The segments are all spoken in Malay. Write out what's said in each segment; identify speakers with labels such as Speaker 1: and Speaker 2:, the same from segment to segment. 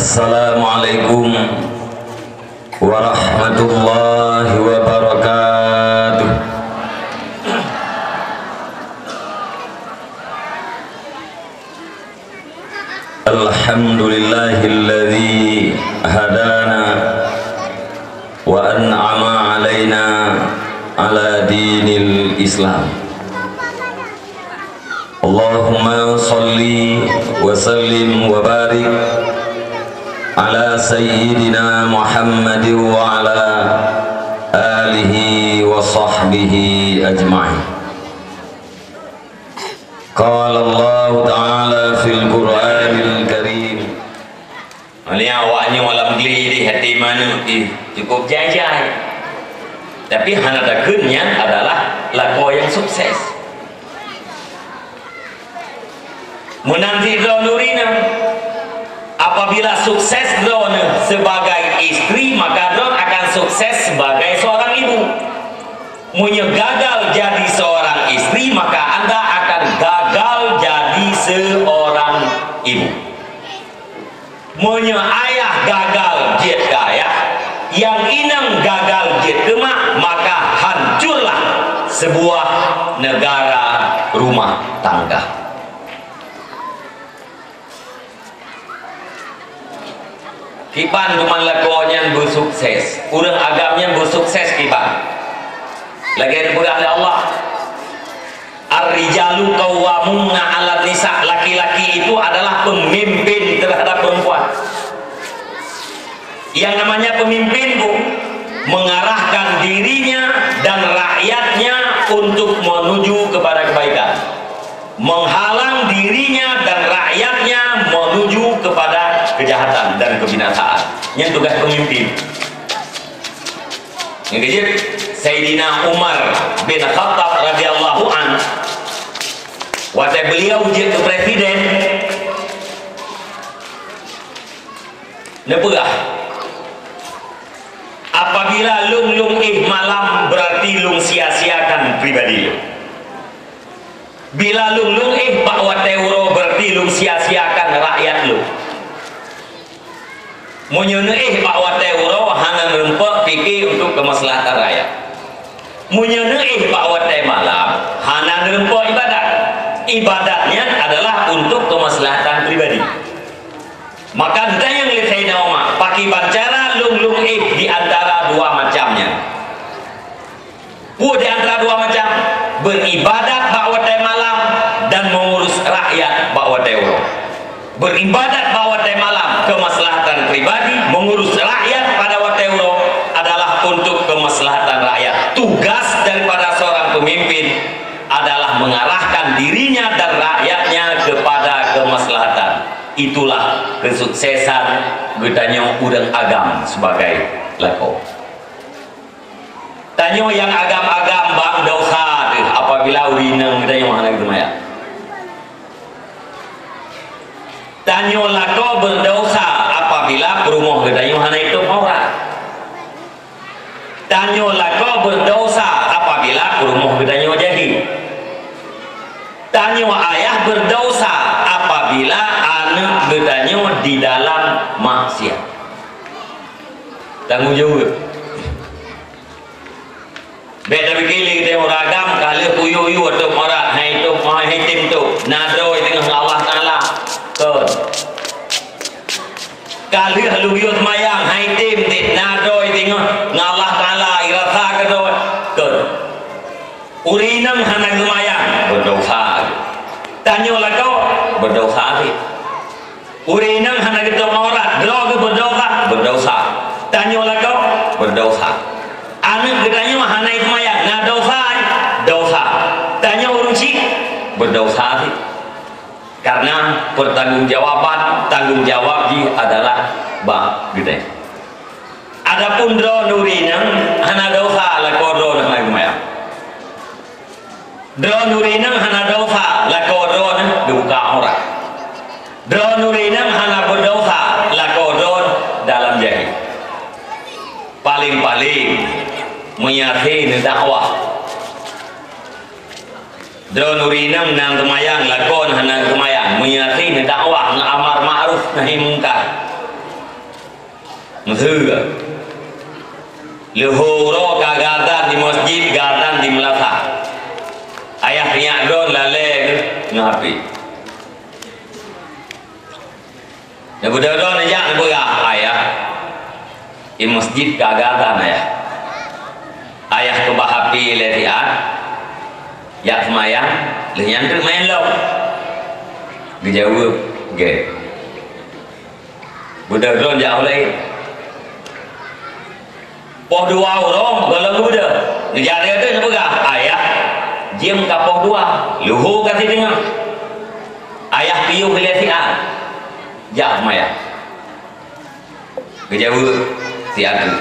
Speaker 1: Assalamualaikum warahmatullahi wabarakatuh. Alhamdulillahilladzi hadana wa an'ama alaina ala dinil Islam. Allahumma salli wa sallim wa barik ala sayyidina Muhammad wa ala alihi wa sahbihi ajma'in. Qala Allah ta'ala fil Qur'anil Karim. Ini awaknya malam geli di hati mana cukup jajai. Tapi hanadakeunnya adalah laku yang sukses. Menanti nurina apabila sukses drone sebagai istri, maka drone akan sukses sebagai seorang ibu. Gagal jadi seorang istri, maka Anda akan gagal jadi seorang ibu. Ayah gagal jet gaya, yang inang gagal jet kemak, maka hancurlah sebuah negara rumah tangga. Kiban duman lakonnya bersukses, urang agamnya bersukses kiban. Lagi ada oleh Allah. Ar-rijalu qawwamuna 'alan nisa, laki-laki itu adalah pemimpin terhadap perempuan. Yang namanya pemimpin, Bu, mengarahkan dirinya dan rakyatnya untuk menuju kepada kebaikan, menghalang dirinya dan rakyatnya menuju kepada kejahatan dan kebinasaan. Yang tugas pemimpin. Yang kejip Sayyidina Umar bin Khattab radhiyallahu an, waktu beliau jadi presiden, nepegah apabila lung malam berarti lung sia-siakan pribadi lu. Bila lung bahwa teuro berarti lung sia-siakan rakyat lu. Munyeuneuih bahwa teuro hana rempek pikir untuk kemaslahatan rakyat. Munyeuneuih bahwa teh malam hana rempek ibadat. Ibadatnya adalah untuk kemaslahatan pribadi. Maka entah yang lihat saya nama pakai bicara lung di antara dua macamnya. Di antara dua macam, beribadat bahwa teh malam dan mengurus rakyat bahwa teuro. Beribadat bahwa teh malam kemaslahatan pribadi, mengurus rakyat pada waktu euro adalah untuk kemaslahatan rakyat. Tugas daripada seorang pemimpin adalah mengarahkan dirinya dan rakyatnya kepada kemaslahatan. Itulah kesuksesan gedanya udang agam sebagai lako. Tanyo yang agam-agam bang dosa apabila urinang gedanya mana gitu maya. Tanyo lako berdosa apabila perumah gedanya hana itu aurat. Tanyo lako berdosa apabila perumah gedanya jadi. Tanyo ayah berdosa apabila anak gedanya di dalam maksiat. Tanggung jawab. Beda begini kita oragam kali uyu atau marak hai itu mahai tim tu nado dengan Allah Taala. Kali haluyut mayang hai tim nado dengan Allah Taala irasa kedo ke urinam hanang mayang berdosa. Tanyo lako berdosa sih. Urinam hanang itu aurat drog berdosa. Tanyo lako berdosa. Anak gedanya hana itu mayang nah dosa. Tanya urusi berdosa sih. Karena tanggung jawab adalah bang gede. adapun dro nurinang hana dosa la kodro na kumaya dro nurinang hana dosa la kodro na duka orang dro nurinang hana berdosa la kodro dalam jahil paling-paling meyakin dakwah dro nurinang nang kemayang lakon hana kemayang meyakin dakwah amar ma'ruf nahi mungkar Mthưa Luhuro kagatan di masjid gatan di Melaka ayahnya don lale ngapi ya budak don aja ayah di masjid kagatan ayah kebahapi letian ya semayang lehnya tu main lo dijawab ge budak don jauh lagi poh dua orang galang muda negara itu sebagah ayah jiem kapoh dua luhu kasih dengar ayah piu kelihatan jak maya kejauh si aku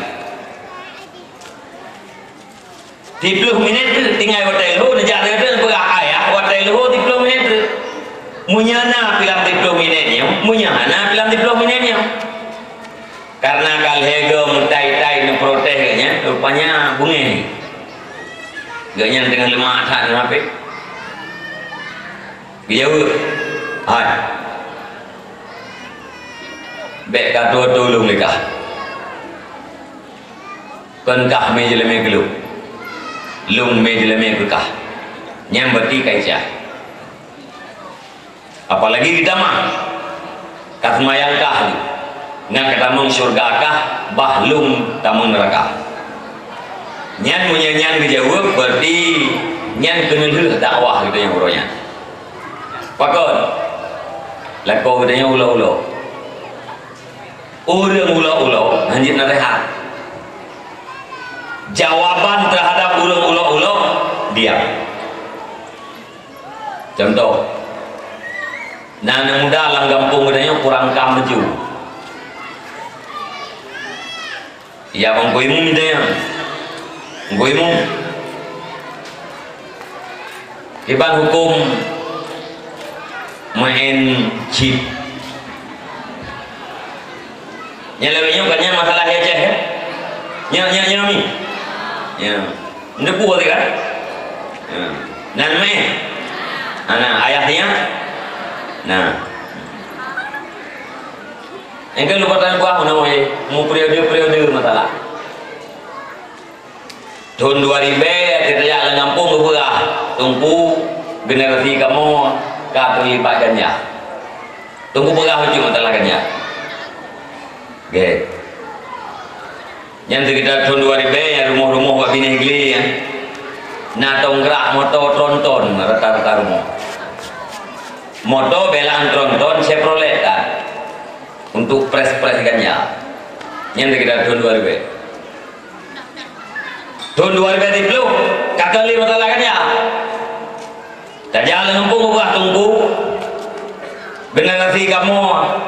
Speaker 1: 30 minit tinggal hotel luhu negara itu sebagah ayah hotel luhu 30 minit munyana pilam 30 minitnya munyana pilam 30 minitnya karena kalhego mentai-tai ngeprotehnya rupanya bunga gaknya dengan lemah tak sampai jauh hai bek kata tolong lekah kenkah meja lemah geluk lung meja lemah gekah nyambati kaicah apalagi kita mah kasmayang kah ngan ketamung surga kah bahlum tamung neraka nyan munyanyan dijawab berarti nyan kenal dakwah gitu yang uronya pakon lako katanya ulo-ulo urang ulo-ulo hanjit narehat jawaban terhadap urang ulo-ulo diam contoh nana muda lang gampung katanya kurang kambeju ya bang goimu minta ya goimu iban hukum main chip nyalawenya bukannya masalah heceh ya mi ya ini buat kan nan me anak ayahnya nah engkau lupa tanya gua namanya mau periode masalah tahun 2000 kita jalan ngampung berah tunggu generasi kamu terlibat ganja tunggu berah hujung masalah ganja oke yang kita tahun 2000 ya rumah-rumah buat bini gili ya na tongkrak motor tronton rata-rata rumah motor belang tronton Chevrolet kan untuk pres-pres ganja yang kita tahun 2000 tahun 2010 kakak lima masalah ganja tak jalan ngumpul gua tunggu generasi kamu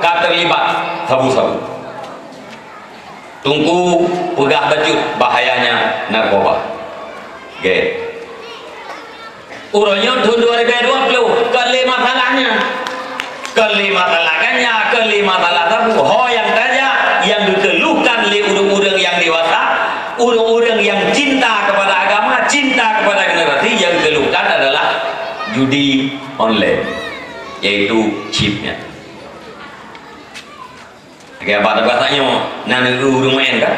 Speaker 1: terlibat sabu-sabu tunggu pegah bacut bahayanya narkoba oke urutnya tahun 2020 kelima masalahnya kelima masalahnya kelima masalah tabu yang saja yang dikeluhkan oleh urang-urang yang dewasa urang-urang yang cinta kepada agama cinta kepada generasi yang dikeluhkan adalah judi online yaitu chipnya kayak bahasanya nanti urung main kan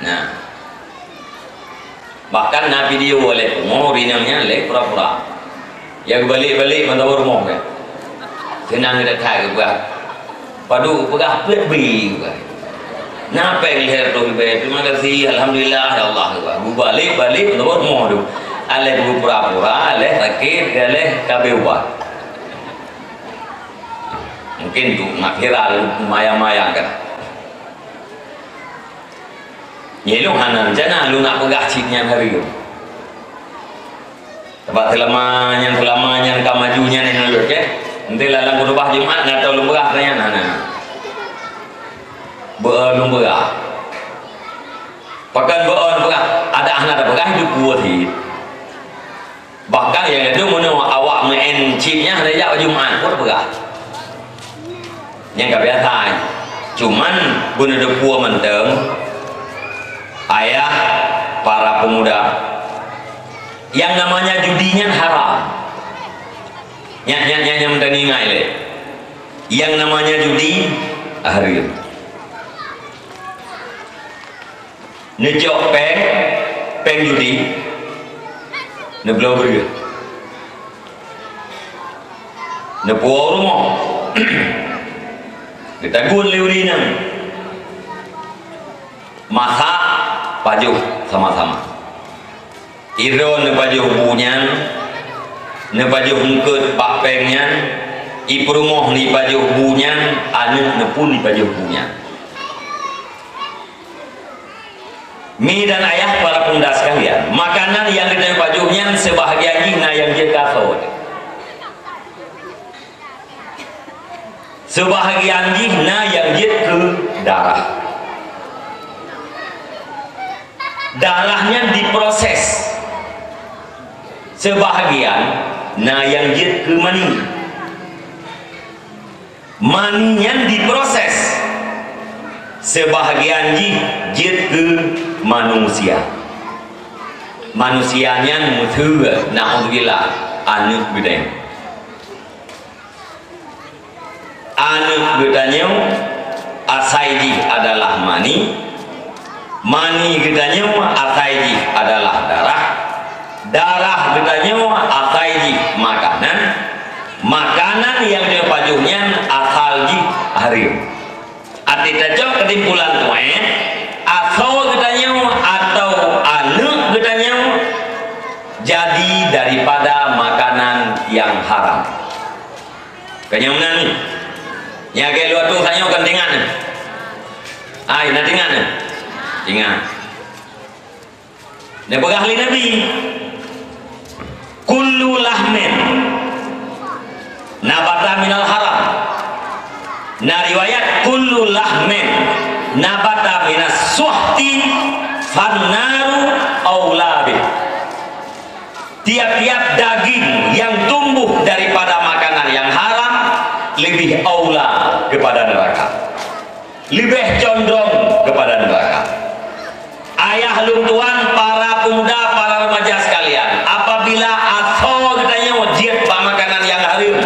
Speaker 1: nah bahkan na video oleh mau rinangnya oleh pura-pura yang balik-balik mentawar rumah kan senang kita tak juga padu pegah lebih juga napa yang lihat tu terima kasih alhamdulillah ya Allah gua balik mentawar rumah tu aleh gua pura-pura aleh sakit aleh kabewa mungkin tu nak viral maya-maya kan nyelong hanan jana lu nak pegah cipnya hari tu tempat selamanya kamajunya ni nak ke nanti lalang berubah Jumat nak tahu lumberah tanya nana belum berah Pakan beon ada anak ada begah hidup buat hit. Bahkan yang itu menurut awak main chipnya hari Jumat pun begah. Yang gak biasa. Cuman guna depua menteng ayah para pemuda yang namanya judinya haram. Nyanyi mendengai le. Yang namanya judi haram. Nejok peng judi neblau beria nepuau rumah kita gun liurinan masak pajuh sama-sama iro nepajuh bunyan nepajuh ngkut pak pengnya iprumuh ni pajuh bunyan anu nepun ni pajuh bunyan. Mi dan ayah para pemuda sekalian, makanan yang kita pajuhnya sebahagian jina yang dia kasut. Sebahagian jina yang dia ke darah. Darahnya diproses. Sebahagian nah yang dia ke mani. Maninya diproses. Sebahagian jid ke manusia. Manusianya mutu na'udzubillah anak bedanya. Anak bedanya asaiji adalah mani. Mani bedanya asaiji adalah darah. Darah bedanya asaiji makanan. Makanan yang dia pajuhnya asalji harim. Arti cocok ketimpulan tuan atau katanya atau anu katanya jadi daripada makanan yang haram. Kayaknya mana ni? Yang ke luar tu saya akan dengar. Ai nak dengar ni? Dengar. Dia berahli Nabi. Kullu lahmin nabata minal haram. Nah riwayat kullu lahmin nabata minas suhti fannaru aulabi. Tiap-tiap daging yang tumbuh daripada makanan yang haram lebih aula kepada neraka, lebih condong kepada neraka. Ayah lum tuan, para pemuda, para remaja sekalian, apabila atau katanya wajib makanan yang haram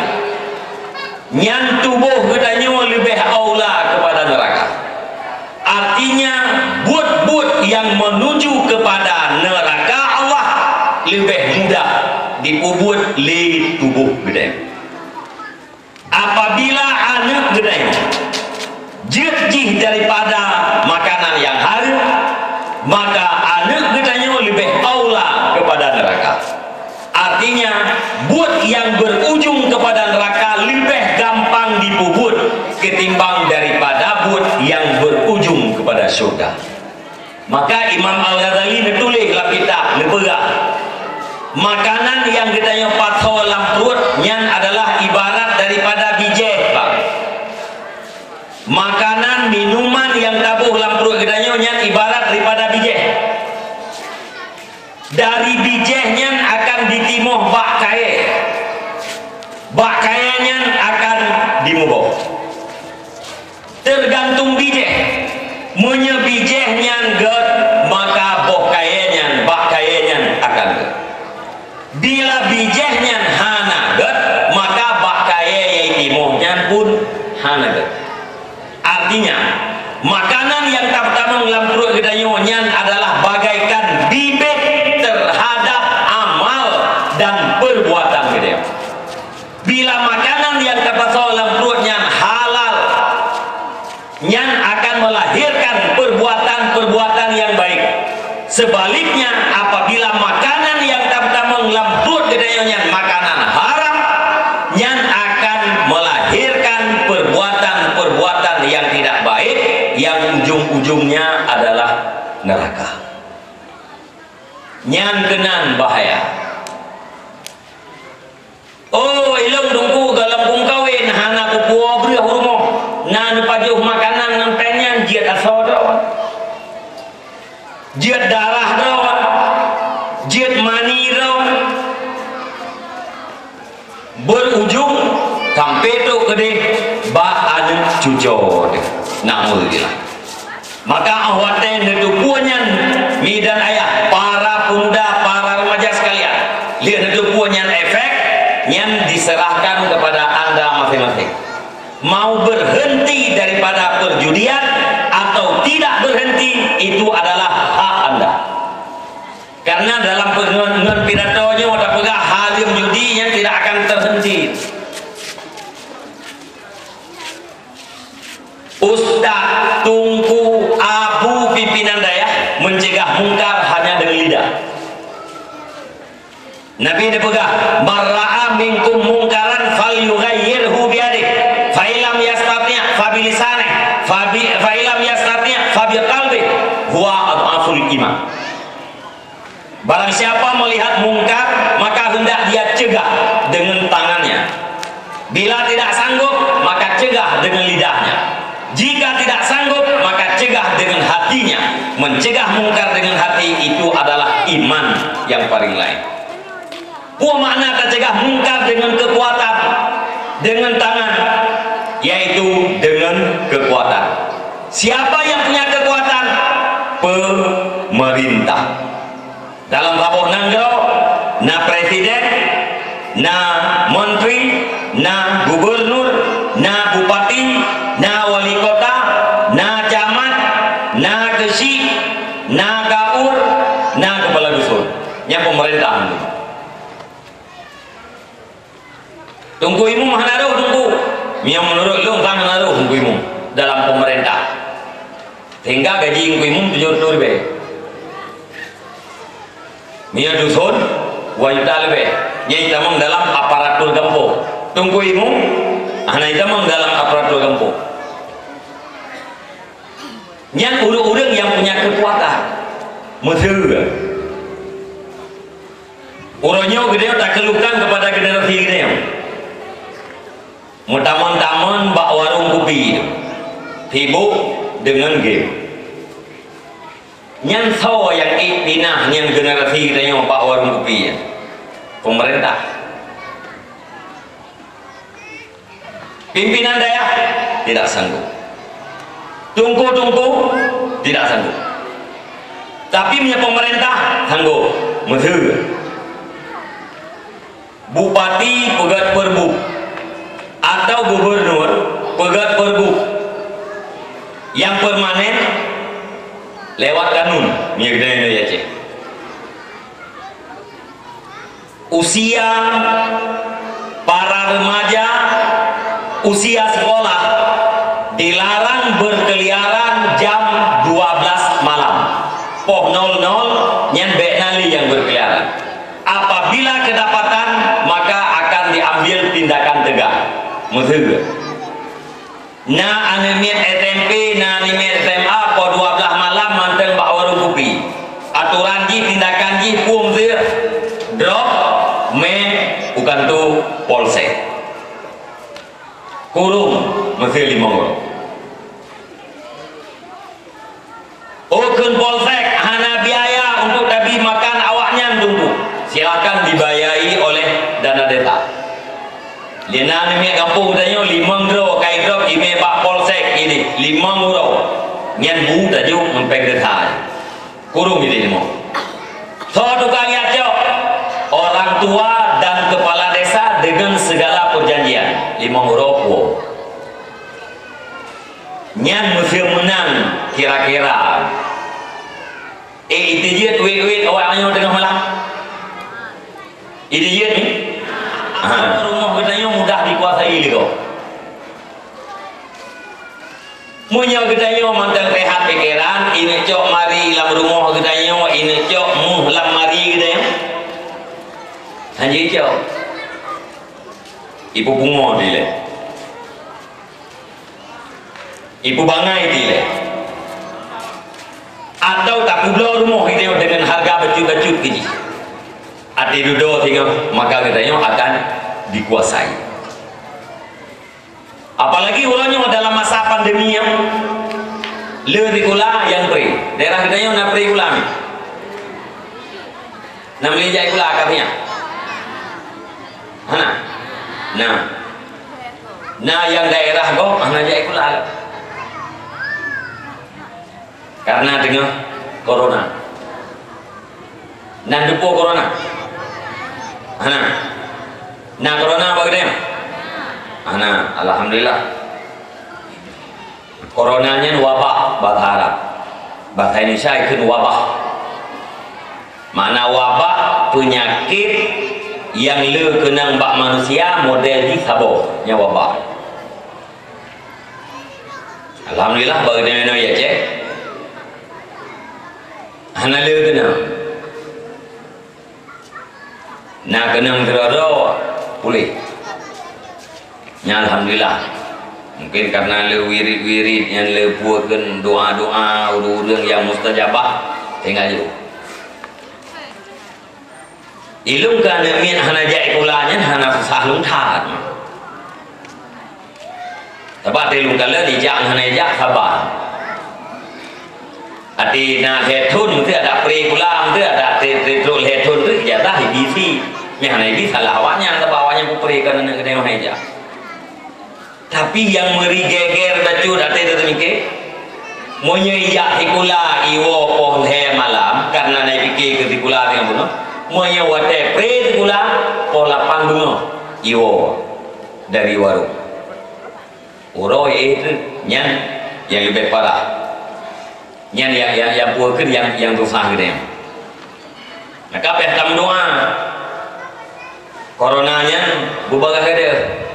Speaker 1: nyan tubuh katanya lebih aula kepada neraka. Artinya but-but yang menuju kepada neraka Allah lebih mudah dipubut li tubuh gede. Apabila anak gede jih daripada makanan yang haram, maka anak gedenya lebih aula kepada neraka. Artinya but yang berujung kepada neraka lebih gampang dipubut ketimbang daripada but yang berujung kepada surga. Maka Imam Al-Ghazali menulis dalam kitab Nebegah, makanan yang gedenya patho dalam perut nyan adalah ibarat daripada bijih, Pak. Makanan minuman yang tabuh dalam perut gedenya nyan ibarat daripada bijih. Dari bijihnya akan ditimuh bak kaya. Bak kayanya akan dimubuh. Tergantung bijih. Munye bijihnya ged, maka boh kayanya, bak kayanya akan ged. Bila bijihnya hana ged, maka bak kaya yang timuhnya pun hana ged. Artinya makanan yang pertama dalam perut gedanya adalah bagaikan bibit terhadap amal dan perbuatan gedenya. Bila makanan yang terpasang dalam perutnya halal, nyan akan melahirkan perbuatan-perbuatan yang baik. Sebaliknya apabila makanan yang pertama dalam perut gedenya makanan haram, nyan akan melahirkan perbuatan-perbuatan yang tidak baik yang ujung-ujungnya adalah neraka. Nyan kenan bahaya. Oh ilung dungku dalam kungkawin hana kupuo beri hurmo nan pajuh makanan nampenya jiat asodro jiat darah rawan, jiat mani rawan, berujung sampai tu kede ba anu cucot naudzubillah. Maka awate nedu puanyan mi dan ayah para pemuda, para remaja sekalian, lihat nedu puanyan efek yang diserahkan kepada anda masing-masing. Mau berhenti daripada perjudian atau tidak berhenti, itu adalah hak anda. Karena dalam pengen pidatonya ada pegang halim judi yang tidak akan terhenti. Ustaz, Tunku, Abu pimpinan daya mencegah mungkar hanya dengan lidah. Nabi dia pegang, marra'a minkum mungkaran falyughayyirhu biyadihi, fa illam yastati' fa bilisanihi, fa illam yastati' fa biqalbihi, huwa adhaful iman. Barang siapa melihat mungkar, maka hendak dia cegah dengan tangannya. Bila tidak sanggup, maka cegah dengan lidahnya. Jika tidak sanggup, maka cegah dengan hatinya. Mencegah mungkar dengan hati itu adalah iman yang paling lain. Buah makna tercegah mungkar dengan kekuatan, dengan tangan, yaitu dengan kekuatan. Siapa yang punya kekuatan? Pemerintah. Dalam rabuh nanggro, na presiden, na menteri, na gubernur, na bupati, na wali kota, na camat, na kesi, na gaur, na kepala dusun. Yang pemerintahan itu. Tunggu imu mahanaruh tunggu. Yang menurut lu kan menaruh tunggu imu dalam pemerintah. Sehingga gaji imu 700 ribu. Mia dusun wajib lebih. Yang tamang dalam aparatur kampung. Tunggu imu, anak tamang dalam aparatur kampung. Yang urang-urang yang punya kekuatan, mesra. Urangnya gede tak keluhkan kepada generasi gede. Mutaman-taman bak warung kopi, sibuk dengan game. Yang saw yang pinah yang generasi kita yang bak warung kopi, pemerintah, pimpinan daerah tidak sanggup, tunggu tidak sanggup, tapi punya pemerintah sanggup, mesra. Bupati pegat perbuk atau gubernur pegat perbuk yang permanen lewat kanun ya cek. Usia para remaja, usia sekolah dilarang berkeliaran jam 12 malam. Poh 00 nyen beknali yang berkeliaran. Apabila kedapatan maka akan diambil tindakan tegas. Mesra. Na anemien SMP, na anemien SMA po 12 malam manteng bak warung kopi. Aturan ji tindakan ji pum zir drop me bukan tu polsek. Kurung mesti 5 orang. Okun polsek hana biaya untuk tabi makan awaknya tunggu. Silakan dibayari oleh dana desa. Lena ni kampung tanya 5 euro kai drop ime pak polsek ini 5 euro. Nyan bu taju mempek desa. Kurung ini semua. So tukang yacok orang tua dan kepala desa dengan segala perjanjian 5 euro po. Nyan mesti menang kira-kira. Itu je duit-duit awaknya tengah malam. Ini dia ni rumah gedanya mudah dikuasai gitu. Munya gedanya mantan rehat pikiran, ini cok mari lam rumah gedanya, ini cok lam mari gedanya. Hanji cok. Ibu bunga dile. Ibu bangai dile. Atau tak kublo rumah gedanya dengan harga baju-baju gini. Ati dudo tinggal maka katanya akan dikuasai. Apalagi ulangnya dalam masa pandemi yang Lerikula yang pri. Daerah kita yang nak pri kula ni. Nam lijai kula katanya. Hana. Nah yang daerah go ana jai kula. Karena dengan corona. Nan depo corona. Hana. Nah corona bagaimana? Hana, alhamdulillah. Coronanya wabah bahasa Arab, bahasa Indonesia itu wabah. Mana wabah penyakit yang le kenang bak manusia model di sabo nya wabah. Alhamdulillah bagaimana ya cek? Hana le kenang. Nah kenang terado pulih. Nya alhamdulillah. Mungkin karena le wirid-wirid yang le buatkan doa-doa urang yang mustajabah tinggal itu. Ilung kana min hana jai kulanya hana susah luntat. Sebab ilung kala dijak hana jak sabar. Ati na hetun tu ada pri kulam tu ada tetrol hetun tu jatah ibisi. Mi hana ibisi salah awaknya atau bawanya pri kana nak kena haja. Tapi yang meri geger baju date itu mikir monya iya hikula iwo pohon he malam karena naik pikir ke hikula yang bunuh monya wate pre hikula pola panggung iwo dari warung uro itu nyan yang lebih parah nyan yang buatkan yang susah gitu ya maka pehtam doa coronanya bubaga ada.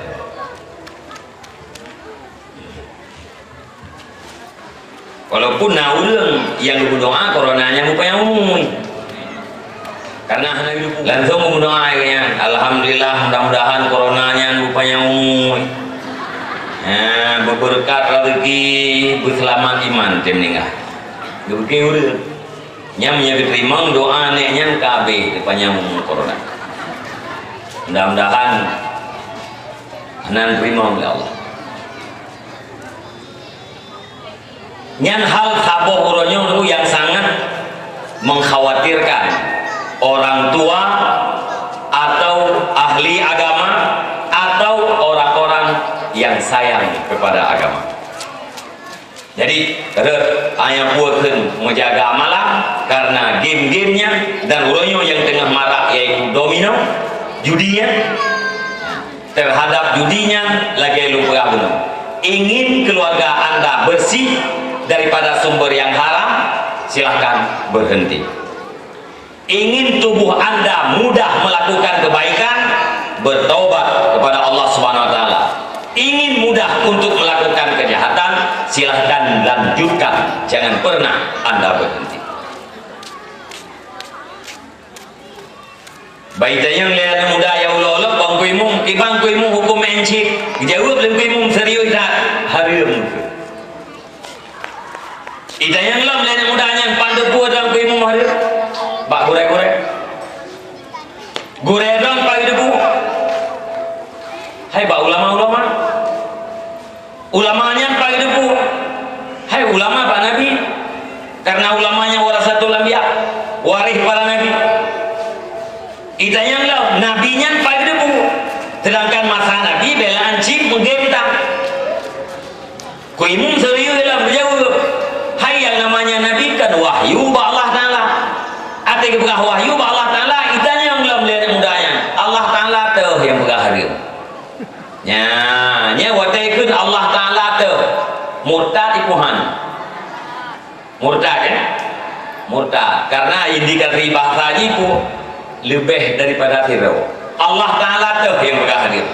Speaker 1: Walaupun naulung yang berdoa coronanya bukan umum karena langsung berdoa ya alhamdulillah mudah-mudahan coronanya bukan umum berberkat rezeki berselamat iman temningah diberi urut nyamnya diterima doa neknya KB depannya umum corona mudah-mudahan anan terima oleh Allah. Nyan hal saboh uronyo itu yang sangat mengkhawatirkan orang tua atau ahli agama atau orang-orang yang sayang kepada agama. Jadi ayah buatkan menjaga malam karena game-gamenya dan uronyo yang tengah marak yaitu domino, judinya terhadap judinya lagi lupa gunung. Ingin keluarga anda bersih daripada sumber yang haram, silahkan berhenti. Ingin tubuh anda mudah melakukan kebaikan, bertobat kepada Allah Subhanahu Wa Taala. Ingin mudah untuk melakukan kejahatan, silahkan lanjutkan. Jangan pernah anda berhenti. Baitanya lihat muda ya Allah bangkuimu, kibangkuimu hukum encik, jawab lengkuimu serius tak harum. Ida yang lam lene mudanya pandu buat dalam kuimu hari bak gure dong pagi debu hai bak ulamanya pagi debu hai ulama pak nabi karena ulamanya warasatul anbiya waris para nabi. Ida yang lam nabinya pagi debu sedangkan masa nabi belaan cip menggenta kuimu serius dalam berjauh. Hai yang namanya Nabi kan wahyu ba Allah Ta'ala ada yang berkah wahyu ba Allah Ta'ala itanya yang belum lihat mudanya Allah Ta'ala tuh yang berkah hadir nya wataikun Allah Ta'ala tuh murtad ipuhan murtad ya murtad karena indikasi bahasa ipu lebih daripada tirau Allah Ta'ala tuh yang berkah hadir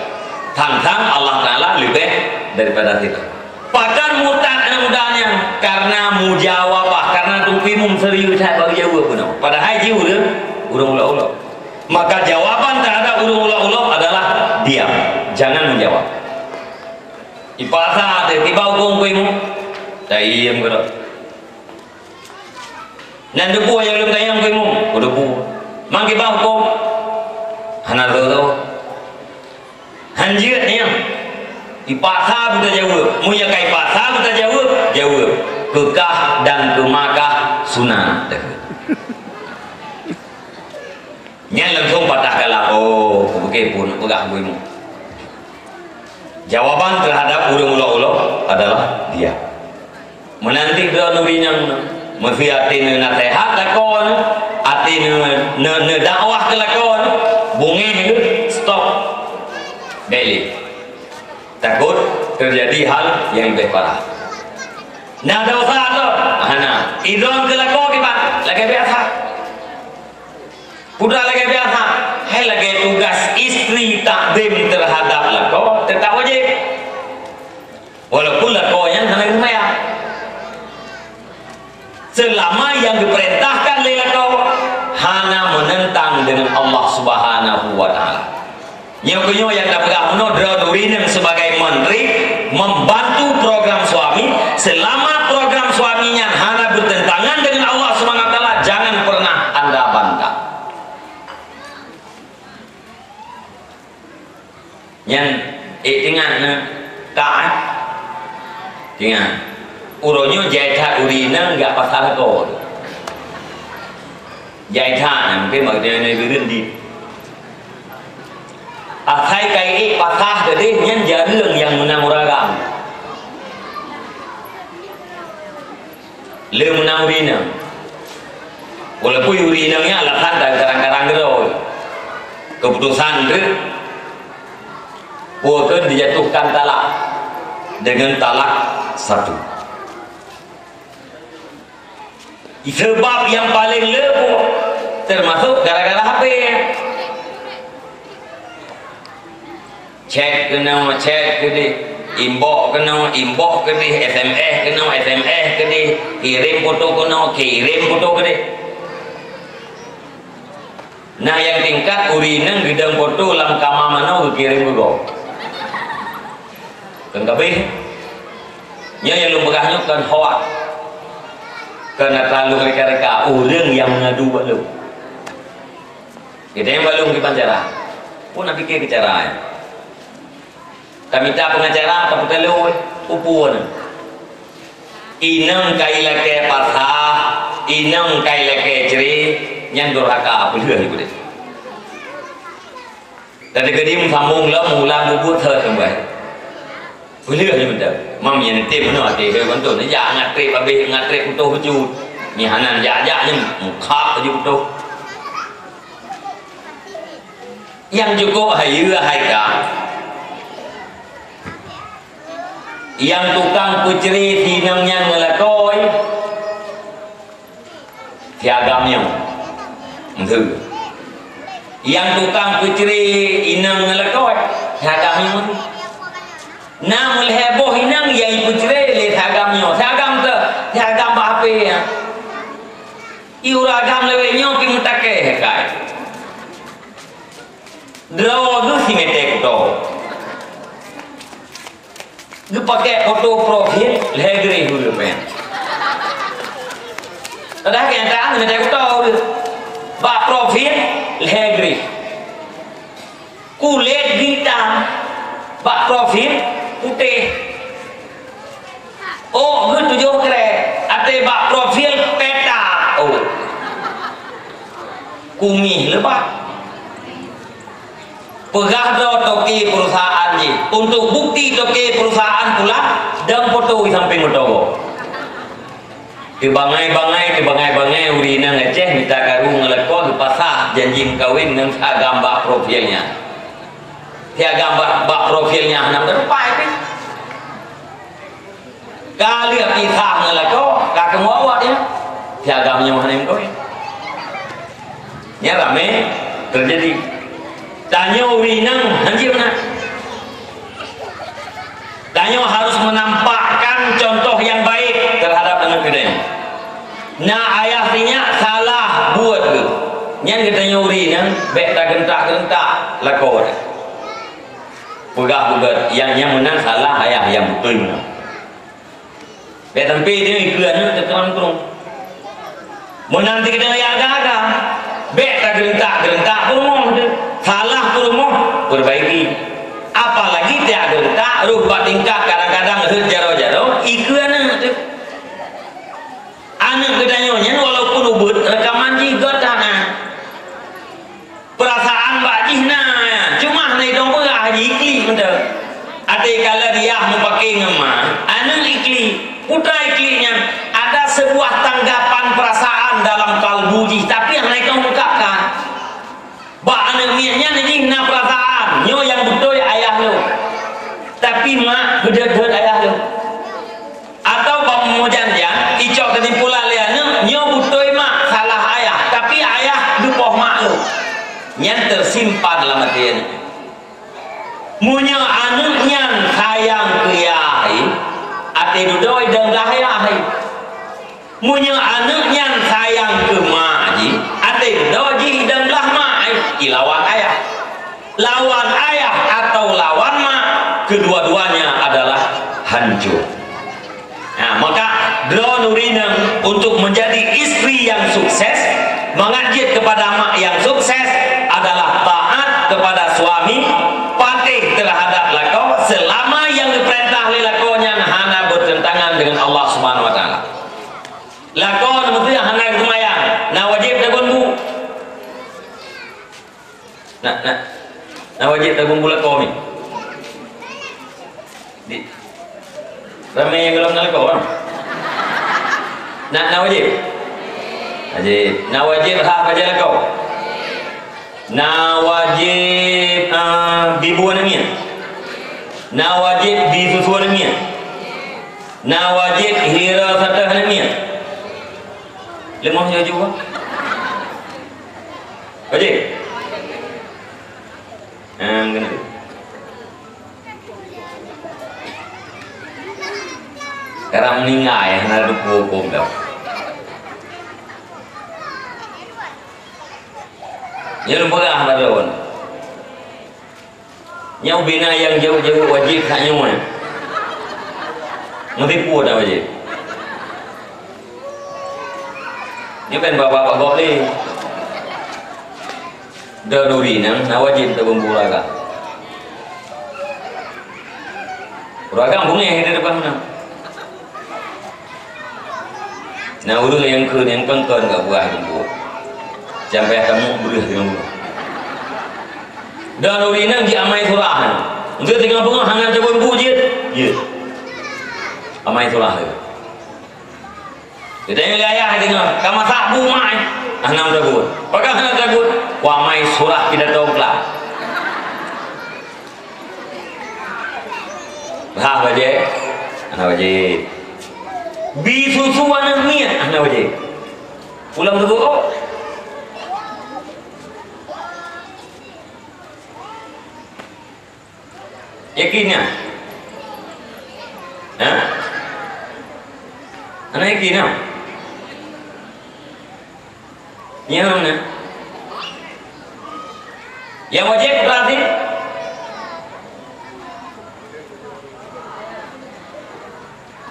Speaker 1: tantang Allah Ta'ala lebih daripada tirau padahal murtad anak mudanya karena mujawabah karena tungkimum serius saya bagi jawab pun pada haji urung ulah maka jawaban terhadap urung ulah adalah diam jangan menjawab ipasa ada tiba hukum kuimu diam kena nan debu yang belum tayang kuimu debu mangki bau hukum hana tahu hanjir ni ipasa buta jawab muya kai pasa buta jawab kekah dan ke Makkah sunat. Nya langsung patah kalah. Oh, pun pegah gue. Jawaban terhadap ulang-ulang adalah dia. Menanti ke nubinya mesti hati nasihat lakon, hati dakwah ke lakon, bungi stop. Balik. Takut terjadi hal yang lebih parah. Nah, ada usaha tu. Nah, idon ke lakon kita lagi biasa. Udah lagi biasa, hai lagi tugas istri takdim terhadap lako tetap wajib. Walaupun lakonya hanya lumayan. Selama yang diperintahkan oleh lako hanya menentang dengan Allah Subhanahu wa taala. Nyokonyo yang dapat menodra durinem sebagai menteri membantu program suami, selama program suaminya hanya bertentangan dengan Allah Subhanahu wa taala, jangan pernah Anda bantah. Yang tinggal taat tinggal uronyo jaita urina enggak pasal kau jaita mungkin maknanya berhenti asai kai pasah jadi yang jarang yang menang uragam le menang urina walaupun urinanya alasan dan karang-karang geroi keputusan itu bukan dijatuhkan talak dengan talak satu. Sebab yang paling lepuh termasuk gara-gara HP. Chat kena chat ke di, inbox kena inbox ke di, SMS kena SMS ke di, kirim foto kena kirim foto ke di. Nah yang tingkat urina gedang foto lam kamar mana kirim ke kan kabeh nya yang lu begahnya kan hoak karena terlalu reka-reka orang yang mengadu balung kita yang balung di penjara pun nak fikir kecaraan kami tak pengacara tapi terlalu upun inang kai lake pasah inang kai lake ceri yang durhaka apa dia itu deh tadi kedim sambung lah mula bubut thơ kembali boleh aja betul. Mami yang tip mana tip betul. Ni jangan ngatrik habis ngatrik betul betul. Ni hanan jajak ni muka aja betul. Yang cukup hayu haika. Yang tukang kuceri tinangnya ngelakoi. Tiagamnya. Betul. Yang tukang kuceri inang ngelakoi. Tiagamnya. Namul heboh inang yang ikut cerele tagamnya tagam tu tagam apa ya iuragam lewe nyo ki mutake kai draw tu si mete kuto du pakai foto profil legre dulu pen ada yang tak mete kuto ba profil legre kulit hitam ba profil putih. Oh, gue tujuh kere. Ate bak profil peta. Oh, kumi lepas. Pegah do toki perusahaan je. Untuk bukti toki perusahaan pula dan foto di samping motor. Dibangai-bangai urina ngeceh minta karung ngelekor dipasah janji kawin dengan gambar profilnya. Dia gambar bak profilnya nak terpai kan kali pisah ngelako kakek awak dia agamanya mana kau ya rame terjadi tanya urinang nanti mana tanya harus menampakkan contoh yang baik terhadap anak kita nah ayahnya salah buat tu yang katanya urinang bek tak gentak lakor pegah yang menang salah ayah yang betul menang. Betampi dia iklan tekan kurung. Menanti kita yang agak-agak. Bek tak gerentak kurung salah kurung perbaiki. Apalagi dia gerentak ruh tingkah kadang-kadang jaro-jaro iklan tu. Mutai kliknya ada sebuah tanggapan perasaan dalam kalbu jih, tapi yang mereka ungkapkan bah anak mianya ni na perasaan nyo yang betul ayah lo, tapi mak gedeg-gedeg ayah lo. Atau bang mau janjian icok tadi pula liane nyo betul mak salah ayah, tapi ayah dupoh mak lo. Yang tersimpan dalam hati ini. Munya anak yang sayang ke yahai ate dudoi dan lahai. Munya anak yang sayang ke maji ate dudoi dan lah mai lawan ayah. Lawan ayah atau lawan mak, kedua-duanya adalah hancur. Nah, maka doa Nurineng untuk menjadi istri yang sukses, mengajit kepada mak yang sukses adalah taat kepada suami, patuh terhadap lakon selama yang diperintah oleh lakonnya hana bertentangan dengan Allah Subhanahu wa taala. Lakon mesti hana kemayang, nah wajib tagun bu. Nah wajib tagun bu lakon ni. Di ramai yang gelap nak lakon. Nah wajib. Wajib. Nah wajib hak baca lakon. Na wajib bibuan mian, na wajib bisusuan mian, na wajib hira satah mian. Lemah jauh juga. Wajib. Kena. Sekarang meninggal ya, nak hukum dah. Ya lumpagah badon. Nyau bina yang jauh-jauh wajib tak nyuai. Menipu dah wajib. Ni kan bapak-bapak boleh. Dah duri nang wajib tak bumbulaga. Uragam bunyi di depan mana? Nah urang yang keun yang kengkon enggak buah itu. Sampai kamu beruh dengan buah. Dan urinang di amai surahan. Untuk tinggal bunga hangat jago bujit. Ya. Amai surah tu. Kita yang gaya dengan kamu tak bumai. Hanam jago. Pakai hanam jago. Wa amai surah tidak tahu kelak. Bah wajib. Anak wajib. Bisusu anak mian. Anak wajib. Pulang tu oh. Yakinnya, anak yakinnya, yang mana? Yang wajib berarti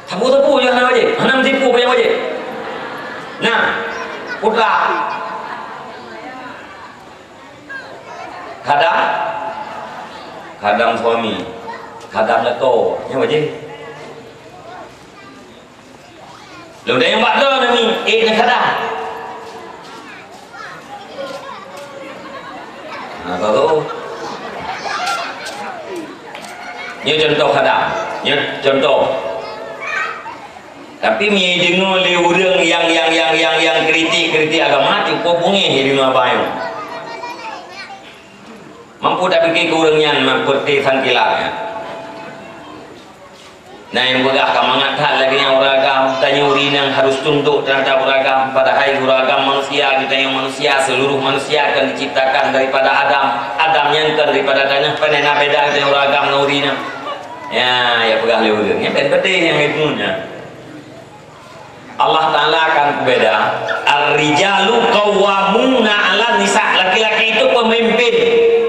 Speaker 1: tabu yang anak wajib, anak tipu yang wajib. Nah, putra, kadang suami. Kadang leto, yang wajib. Lalu dah yang buat dah ni, nak kadang. Nah, tahu. Ini contoh kadang, ini contoh. Tapi mi dengar le orang yang kritik agama cukup bunyi dengar bayu. Mampu tak fikir kurangnya mampu tesan kilatnya. Nah yang beragam kamangat lagi yang beragam tanya urinang harus tunduk terhadap beragam padahal beragam manusia kita yang manusia seluruh manusia akan diciptakan daripada Adam yang daripada tanah panena beda kita yang beragam urinang ya pegah leureung ya penting yang itunya Allah Ta'ala akan berbeda. Ar-rijalu qawwamuna 'ala nisa, laki-laki itu pemimpin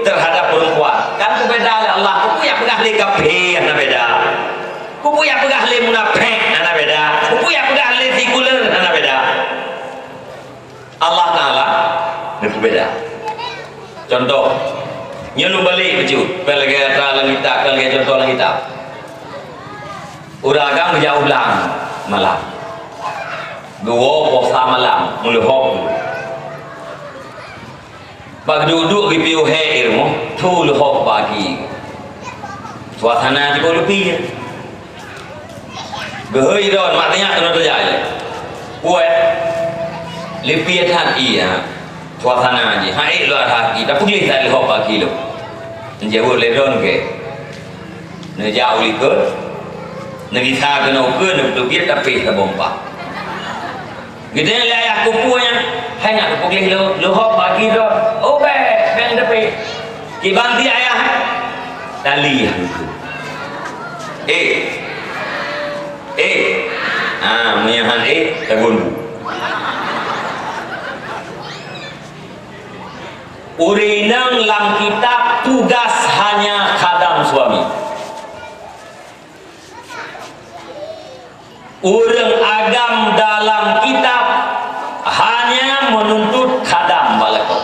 Speaker 1: terhadap perempuan kan berbeda oleh Allah. Kupu yang pegah le kafir na beda, kupu yang pegah le munafik na beda, kupu yang pegah le sekuler na beda. Allah Ta'ala berbeda. Contoh nyelu balik baju pelagi terang kita pelagi contoh lang kita uragang jauh belang malam dua puasa malam mulu hop bag duduk di piu hair mo tu lu hop pagi suasana juga lebih gehoi don maknanya kena terjadi kuat lepiat hati ya suasana aja hai luar hati tapi boleh tak lihat pagi lo menjauh ledon ke nejauh likut negisa kena ukur nak lepiat tapi tak bomba gitu yang ayah kupunya hai nak boleh lo pagi do oh ben tapi kibanti ayah tali itu menyahan tagun urinang lam kitab tugas hanya khadam suami urang agam dalam kitab hanya menuntut khadam balako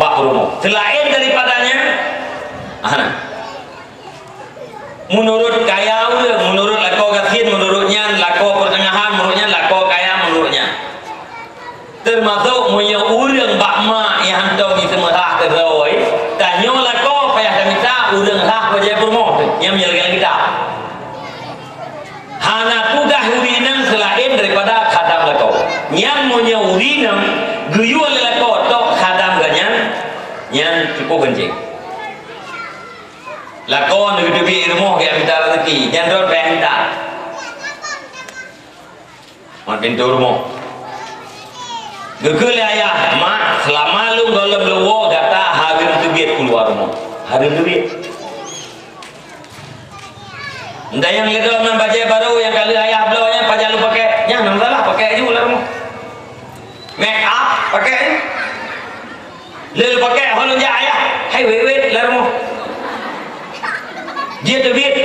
Speaker 1: bak rumah selain daripadanya menurut kaya menurut lako gatin menurutnya lako pertengahan menurutnya lako kaya menurutnya termasuk punya urang bakma yang hantar di semerah terrawai tanya lako payah kami tak urang lah wajah bermoh yang menjalankan kita hana tugas urinang selain daripada khadam lako yang punya urinang guyuan lako tok khadam ganyan yang cukup kencing lakon hidup di rumah kayak minta rezeki jangan pengen minta mak pintu rumah gekele ayah mak selama lu golem lewo kata hari duit keluar rumah hari duit ndak yang ledo nan baju baru yang kali ayah belawnya pajak lu pakai jangan salah pakai juga rumah make up pakai lu pakai halu ja ayah hai wewet rumah dia tebit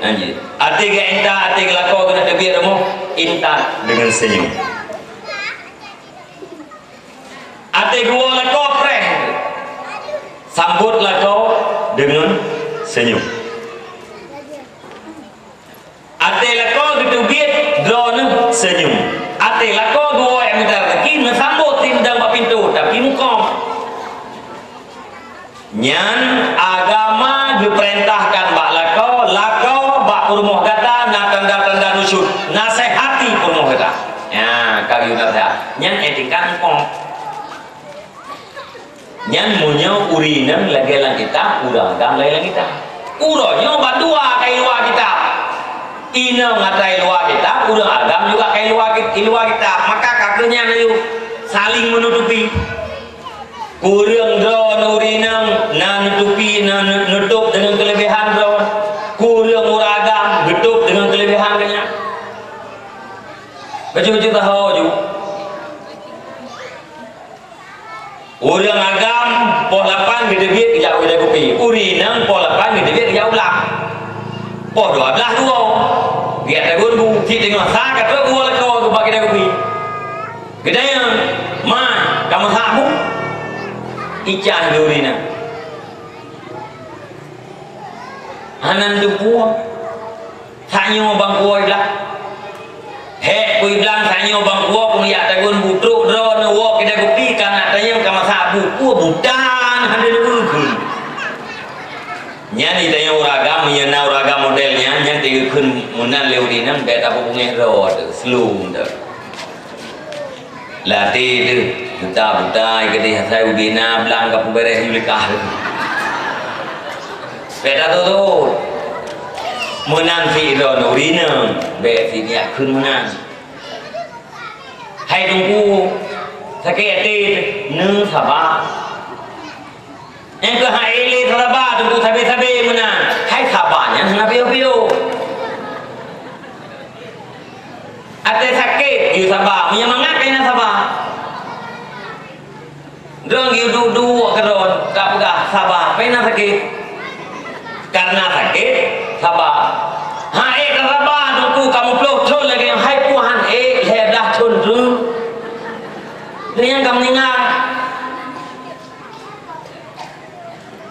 Speaker 1: anjir ate ga enta ate ga lako kena tebit rumah inta dengan senyum ate gua lako preh sambut lako dengan senyum ate lako tebit drone senyum ate lako gua yang minta rezeki sambut tindang pak pintu tapi mukom nyan agama diperintahkan bak lako bak rumah kata nak tanda nusyuk nasihati rumah kata ya kali nasihat nyan etika engkong nyan punya urinan lagi lang kita urang agam lagi lang kita uronya bandua kai luar kita ina ngatai luar kita urang agam juga kai luar kita maka kakenya ayo saling menutupi kurang drone urinang nutupi nutup dengan kelebihan drone kurang uragam nutup dengan kelebihannya baju tahu ju urang agam poh 8 gede-gede jauh dari kopi urinang poh 8 gede-gede jauh lah poh 12 dua dia tegur bu ti dengan sakat tu gua lekau ke bagi dari kopi gede yang mah kamu sabu icah durina hanan dupuang sanyo bang kuoi lah he kui bilang sanyo bang kuoi pun ya tagun butruk drone wo kita kopi kan tanya kama sabu ku budan hande dukun nyani tanya uragam nyana uragam modelnya nyan tikun munan leudina bet apa punge rod slum dah latih tu buta ikati saya ubina belang kapu beres yulikah beda tu menang si don urina bet si dia kun menang hai tunggu sakit neng sabah yang ke hai le sabah tunggu sabe menang hai sabahnya nang bio ate sakit yu sabah menyemangat kena sabah Dong yu du keron tak pegah sabar pena sakit karena sakit sabar sabar tunggu kamu peluk thon lagi yang hai puhan dah thon ru dengan kamu ingat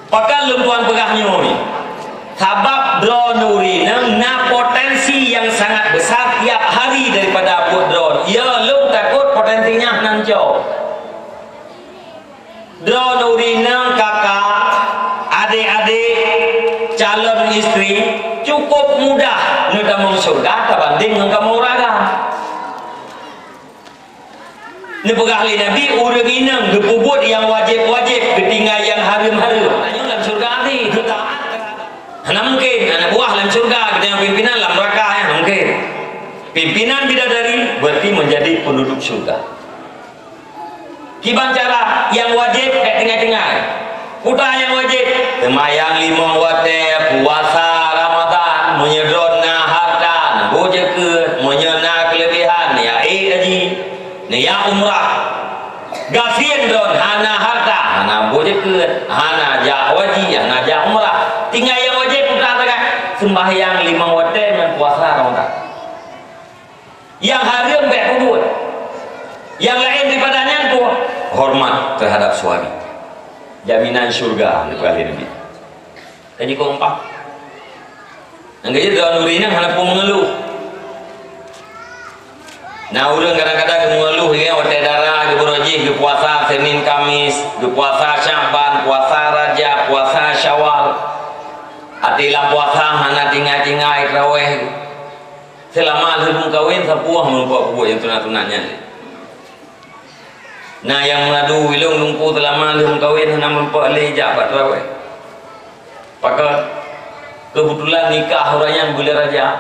Speaker 1: pakal lumpuan pegahnya ni sabab drone urinang na potensi yang sangat besar tiap hari daripada buat drone ya lu takut potensinya nancau drone urinang kakak adik-adik calon istri cukup mudah nu tamung surga kabanding dengan kamu raga. Ni pegahli Nabi urang inang gepubut yang wajib-wajib ketinggal yang haram-haram. Nanya dalam surga ni tu taat. Hana mungkin anak buah dalam surga kita yang pimpinan dalam neraka ya mungkin. Pimpinan bidadari berarti menjadi penduduk surga. Kiban cara yang wajib kayak tengah-tengah. Putra yang wajib semayang 5 waktu, puasa Ramadan, menyedona harta, bojeke, menyena kelebihan, ya haji, ya umrah. Gafien don hana harta, hana bojeke, hana ja haji, hana ja umrah. Tinggal yang wajib putra tak sembahyang 5 waktu dan puasa Ramadan. Yang haram baik kubur. Yang lain daripadanya tu hormat terhadap suami. Jaminan surga kali Nabi. Tadi kau empat. Angkanya doa nurina hana pun mengeluh. Nah orang kadang-kadang mengeluh ya hotel darah, ke beroji, ke puasa Senin Kamis, ke puasa Syaban, puasa Rajab, puasa Syawal. Atilah puasa hana tinggal-tinggal tarawih. Selama sebelum kawin sepuah menumpuk yang tunat-tunatnya. Nah yang mengadu wilung lumpuh selama belum kawin nama lupa lejak pak terawih. Pakai kebetulan nikah orangnya bulan Rajab.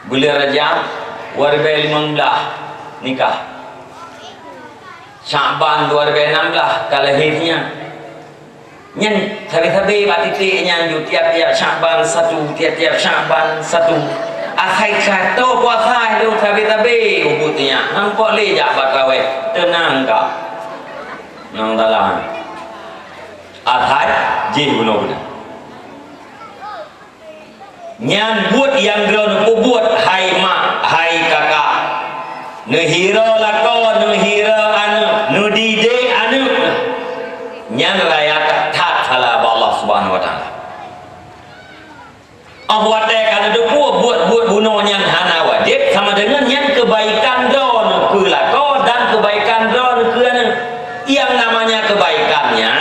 Speaker 1: Bulan Rajab warga 15 nikah. Syaban 2016 kalahirnya. Nyen sabi-sabi pak titiknya tiap-tiap Syaban 1, tiap-tiap Syaban 1. Akhai kata puasa itu tabi-tabi ubutnya nampak lejak batawai tenang kak nang dalam akhai jih guna-guna nyan buat yang geron buat hai mak hai kakak nehira lako nehira anu nudide anu nyan raya tak salah Allah Subhanahu wa taala. Awak kalau buat bunuh yang hana wajib sama dengan yang kebaikan don kelako dan kebaikan don ke yang namanya kebaikannya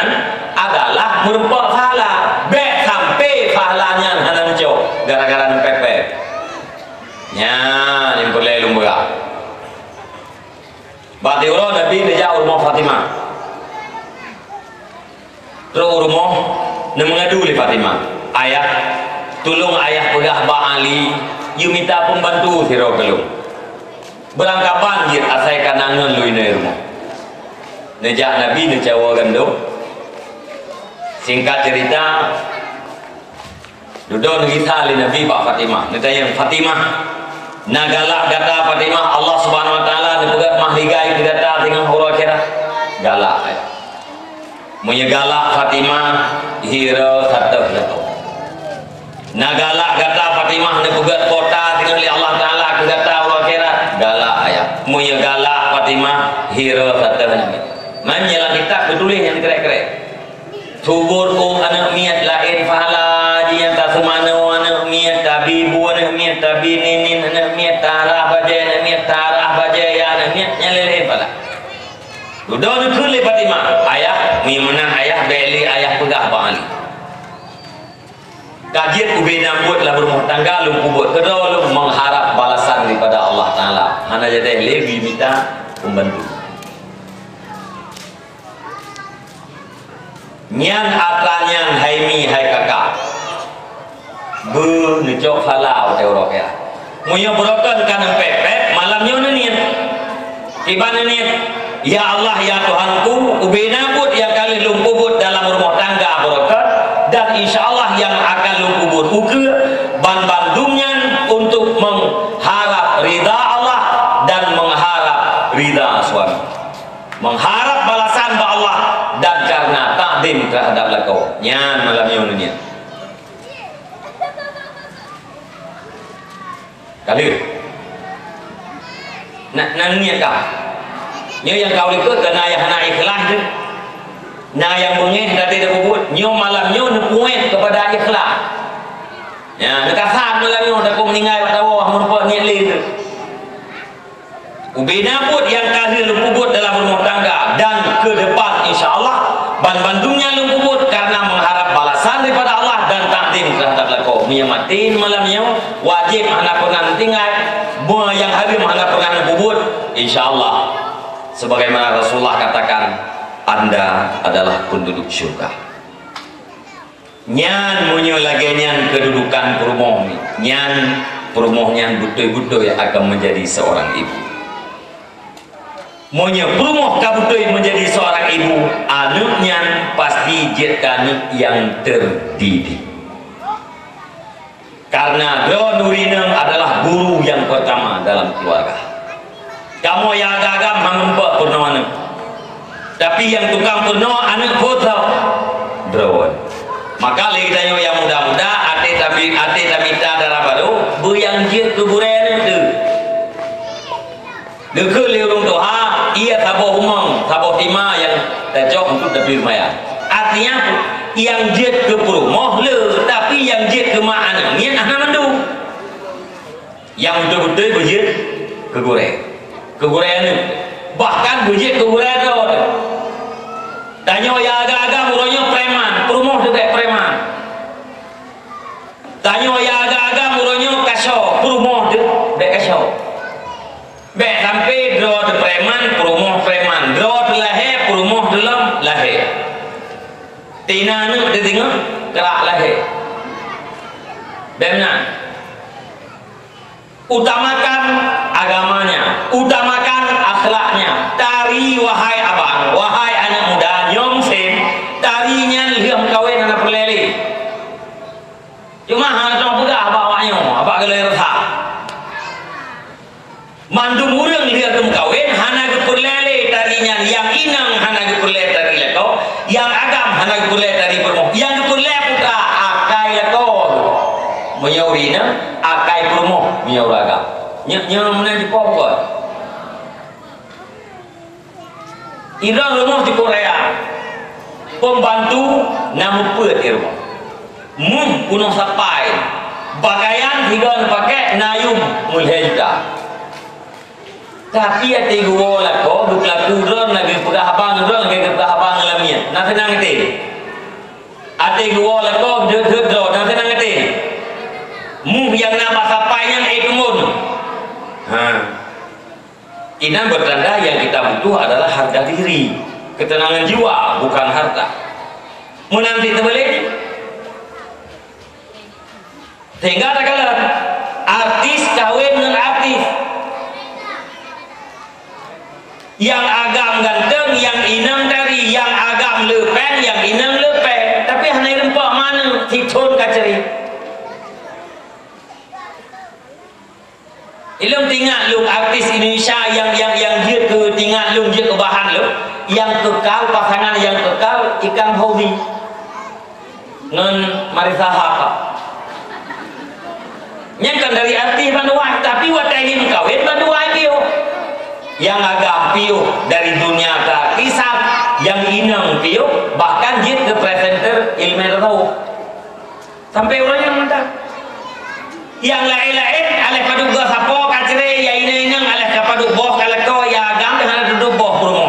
Speaker 1: adalah merupakan pahala baik sampai pahalanya hana menjauh gara-gara pepet nya yang boleh lumba bati orang Nabi dijauh rumah Fatimah terus rumah mengadu li Fatimah ayah tolong ayah pegah ba'ali you minta pembantu siro kelung berangkapan jir asai kanangan lu ini rumah nejak Nabi necawa gandum singkat cerita duduk kita li Nabi Pak Fatimah netanya Fatimah nagalak kata Fatimah Allah Subhanahu wa taala nepegat mahligai kata dengan hura kira galak menyegalak Fatimah hira satu jatuh nagalak kata Fatimah ni pegat kota dengan Allah Ta'ala kata Allah kira galak ayah muya galak Fatimah hira kata Nabi menyelah kita betulis yang kerek-kerek subur anak miat lain pahala dia tak semana anak miat tabibu anak miat tabinin anak miat tarah bajai anak miat tarah bajai anak miat nyalilin pala udah nukuli Fatimah ayah menang ayah beli ayah pegah ba'ali kajian ubena buat lah berumah tangga lu buat kedua lu mengharap balasan daripada Allah Ta'ala hana jadi lebih minta pembantu nyan atanyan haimi hai kakak bu necok halau teorok ya muyo berokan kan pepet malamnya nanian tiba nanian ya Allah ya Tuhanku ubena buat yang kali lu buat dalam rumah tangga berokan dan insya Allah yang akan lu kubur ukur bandungnya untuk mengharap ridha Allah dan mengharap ridha suami mengharap balasan ba Allah dan karena takdim terhadap lakau nyan malam ini kalir nak niat kah yang kau ikut kena ayah nak ikhlas tu nah yang mungkin dah tidak buat nyo malam nyo nepuet kepada ikhlas ya nekasan malam nyo dah kau meninggal pada bawah merupakan niat lain ubena pun yang kahir lu buat dalam rumah tangga dan ke depan insya Allah bandungnya lu buat karena mengharap balas balasan daripada Allah dan takdim terhadap lako menyamatin malamnya wajib anak pernah tinggal yang hadir anak pernah bubut insyaallah sebagaimana Rasulullah katakan Anda adalah penduduk syurga. Nyan munyo lagi nyan kedudukan perumoh ni nyan perumohnya betul-betul yang akan menjadi seorang ibu. Munyo perumoh kabutoy menjadi seorang ibu, anaknya pasti jadikan yang terdidik. Karena Bro Nurinem adalah guru yang pertama dalam keluarga. Kamu yang agak-agak mengempak pernah anak, tapi yang tukang pernah anak foto Bro. Maka lagi tanya yang muda-muda, ate tamita darah baru, yang jid kuburan itu. Dekul liurung doa, ia taboh umang, taboh tima yang terjauh untuk dapil maya. Artinya yang jid ke perumoh le, tapi yang jid ke mak ni anak mandu. Yang betul-betul berjid ke goreng ni. Bahkan berjid ke goreng tu. Tanya yang agak-agak murahnya preman, perumoh juga preman. Tanya yang agak-agak murahnya kasau, perumoh juga kasau. Baik sampai draw de preman, perumoh preman, draw de lahir, perumoh dalam lahir. Tina ni dia tengok kerak lahir. Benar. Utamakan agamanya, utamakan akhlaknya. Tari wahai abang, wahai anak muda, nyom sem, tarinya liam kawin anak pelele. Cuma hanya cuma budak abang awaknya, abang gelai resah. Mandum urang lihat kawin hana gepurlele tarinya yang inang hana gepurlele tari leko yang agam hana gepurlele tari perumoh yang gepurlele putra akai leko menyaurina akai perumoh menyauraga nya mana di Papua irang rumah di Korea pembantu namu peut di rumah kuno sapai pakaian higan pakai nayum mulai juta. Tapi ada gua lah kau dukla kurang lagi perabang orang lagi perabang alamiah. Nanti nanti. Ada gua lah kau duduk nanti nanti. Muh yang nama sapainya ekmun. Ini bertanda yang kita butuh adalah harga diri, ketenangan jiwa, bukan harta. Mau nanti terbalik. Sehingga ada kala artis kawin dengan artis. Yang agam ganteng, yang inang dari, yang agam lepen, yang inang lepen. Tapi hanya rempak mana tikton kaceri. Ilum tinggal lu artis Indonesia yang dia ke tinggal lu dia ke bahan lu, yang kekal pasangan yang kekal Ikang Hobi, non Marisa Haka. Nyankan dari artis banduan, tapi watai ini kawin banduan piu. Yang agak piu dari dunia ke kisah yang inang piu bahkan jid ke presenter ilmu tahu sampai orang yang mentah yang lain-lain alih paduga sapo kacere ya inang alih kapadu boh kaleko ya agam dengan duduk boh promo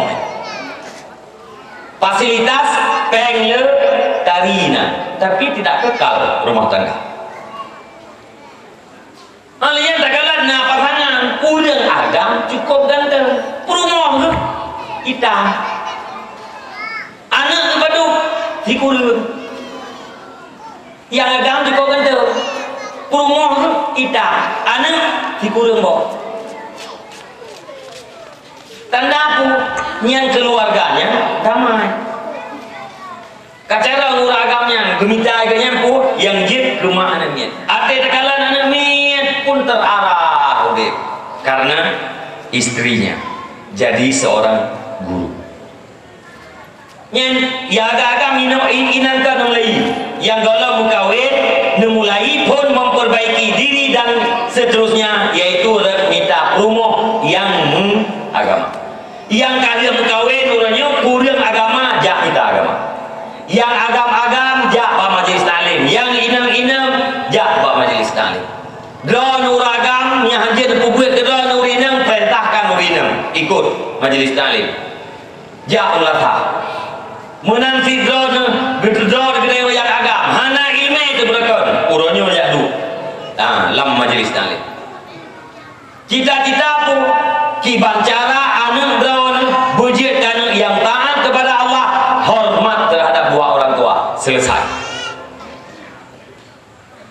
Speaker 1: fasilitas pengle tarina tapi tidak kekal rumah tangga. Alian tagalan na pasangan udang agam cukup ganteng perumoh tu hitam anak kepadu dikurung yang agam cukup ganteng perumoh tu hitam anak dikurung boh tanda apa yang keluarganya damai kacara ngurah agamnya gemita agamnya pun yang jid rumah anaknya ate tagalan anaknya pun terarah karena istrinya jadi seorang guru. Yang agak-agak inangkan mulai yang kalau mukawin memulai pun memperbaiki diri dan seterusnya yaitu minta promo yang agama. Yang kalian mukawin orangnya kurang agama jak minta agama. Yang agam-agam jak pak majelis taklim. Yang inang-inang jak pak majelis taklim. Draw nuragam yang hadir publik draw nurinang perintahkan nurinang ikut majelis taklim. Jak ulatha. Menanti draw gedor gede yang agam lam majlis taklim. Cita-cita pun kiban cara anak daun bujit dan yang taat kepada Allah, hormat terhadap dua orang tua, selesai.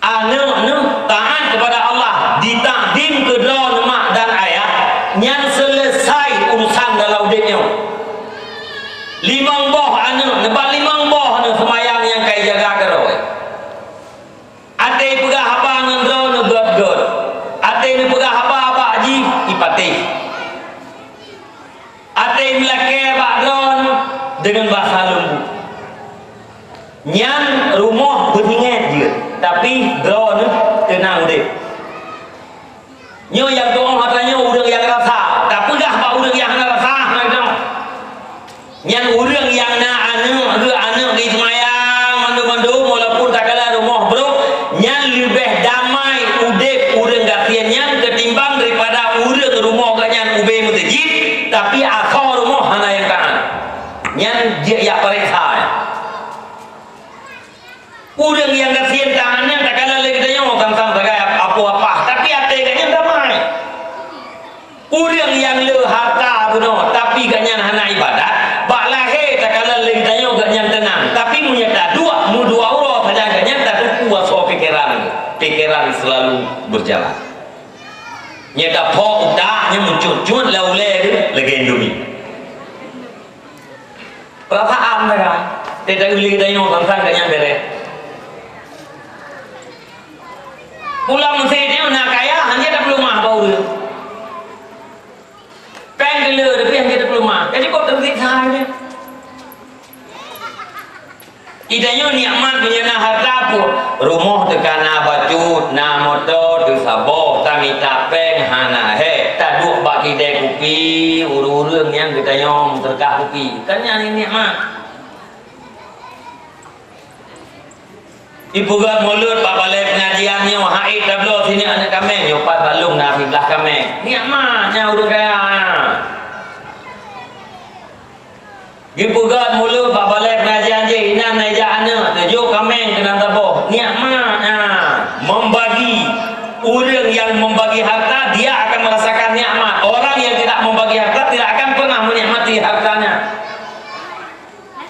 Speaker 1: Anak taat kepada Allah, ditakdim ke daun mak dan ayah, yang selesai urusan dalam hidupnya. Limang boh anak, nebak limang boh anak semayang yang kaya jaga keroi. Ate pegah apa dengan daun god. Ate ni pegah apa haji ipatih. Ate melake bak daun dengan bahasa lembut. Yang rumah beringat je, tapi daun tenang deh. Nyo yang doa katanya urang yang rasa, tak pegah bak urang yang rasa macam. Yang urang yang nak anak di semayang mandu-mandu walaupun tak kalah rumah bro, yang lebih damai udip urang gatiannya ketimbang daripada urang rumah ganyan ube mutajid tapi akal rumah hana yang kan. Yang dia ya periksa. Urang yang gatian tangannya tak kalah lagi tanya tentang sebagai apa-apa tapi hati damai. Urang yang le harta benar tapi ganyan hana ibadat. Bak lahir tak kalah lagi tanya ganyan tenang tapi menyata dua Allah saja ganyan tak kuat soal pikiran selalu berjalan. Nyata pok utaknya muncul laule lagi Indomie. Perasaan mereka tidak boleh tanya tentang ganyan beres. Pulang mesti dia nak kaya hanya tak perlu mah bau dia. Peng gila tapi hanya tak perlu mah. Jadi kau tersiksa dia. Idanya nikmat punya harta pun rumah tekana baju na motor tu sabah tamita peng hana he tak duk bak kedai kopi urang yang kita nyom terkah kopi kan yang nikmat. Ipugat mulut pak balai pengajiannya haid tablo sini anak kami nyopat balung nak belah kami nikmatnya urang kaya. Ipugat mulut pak balai pengajian je inan naija anak tujuh kami kena taboh nikmatnya membagi. Urang yang membagi harta dia akan merasakan nikmat. Orang yang tidak membagi harta tidak akan pernah menikmati hartanya.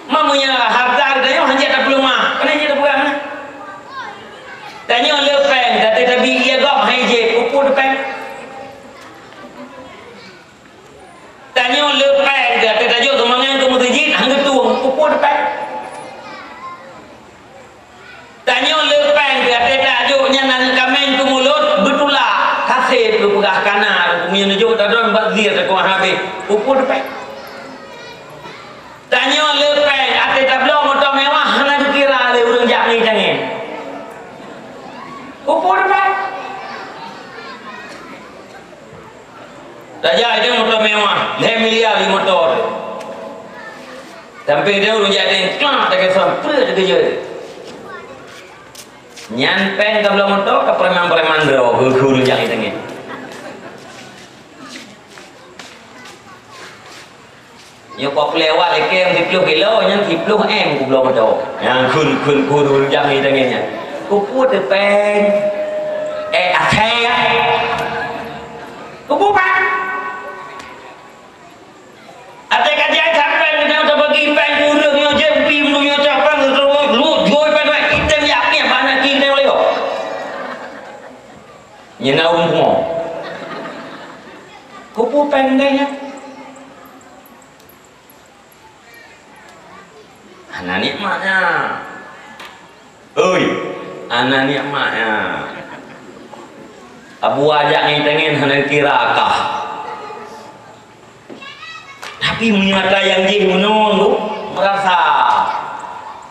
Speaker 1: Mamunya harta hartanya hanya tak perlu mah kena je tak pegang. Tanya lepeng, tapi ia gak haije, pupur lepeng. Tanya lepeng, tapi tajuk semangat ke masjid, hangga tuang, pupur lepeng. Tanya lepeng, tapi tajuknya nang kamen ke mulut, betulah, kasih berpegah kanan, punya najuk tadon bazir tak kuah habis, pupur lepeng. Tanya lepeng, ate tablo motor mewah, hana dikira le urang jak ni jangan. Pupur lepeng. Raja itu motor mewah, 5 miliar di motor. Sampai dia urang jadi kelak tak kesam, per kerja. Nyan pen ke belah motor ke preman-preman draw guru yang itu. Yang kau lewat lagi yang 10 kilo, yang 10 M ke belah motor. Yang kun guru yang itu nya. Pupur lepeng. Akhir. Pupur pak. Ada kajian sampai kita udah bagi peng urang yang jempi punya capang terus lu joy pada item yaknya banyak kita boleh yo. Nyenaung mo. Pupur peng dia. Anak nikmatnya. Oi, anak nikmatnya. Abu ajak ni tengen hana kira kah. Tapi menyata yang je menunggu merasa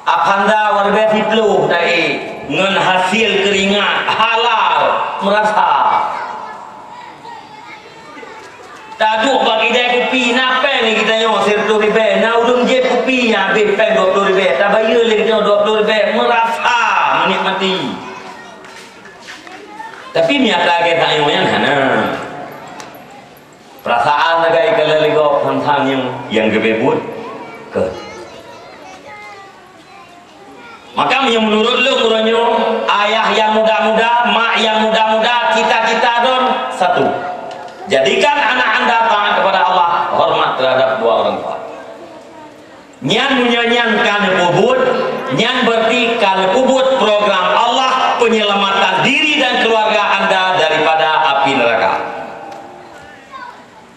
Speaker 1: apanda warga fitlu dari ngan hasil keringat halal merasa. Taduk bagi dia kopi nape ni kita nyo 10 ribu. Na urung je kopi nya habis pen 20 ribu. Tak bayar lagi kita 20 ribu merasa menikmati. Tapi miata ke tak yang hana. Perasaan nagai kalau lego tentang yang kebebut ke. Maka yang menurut lu kurangnya ayah yang muda-muda, mak yang muda-muda anak anda taat kepada Allah, hormat terhadap dua orang tua. Nyan munyanyan kana pubut, nyan berarti kana pubut program Allah penyelamatan diri dan keluarga anda daripada api neraka.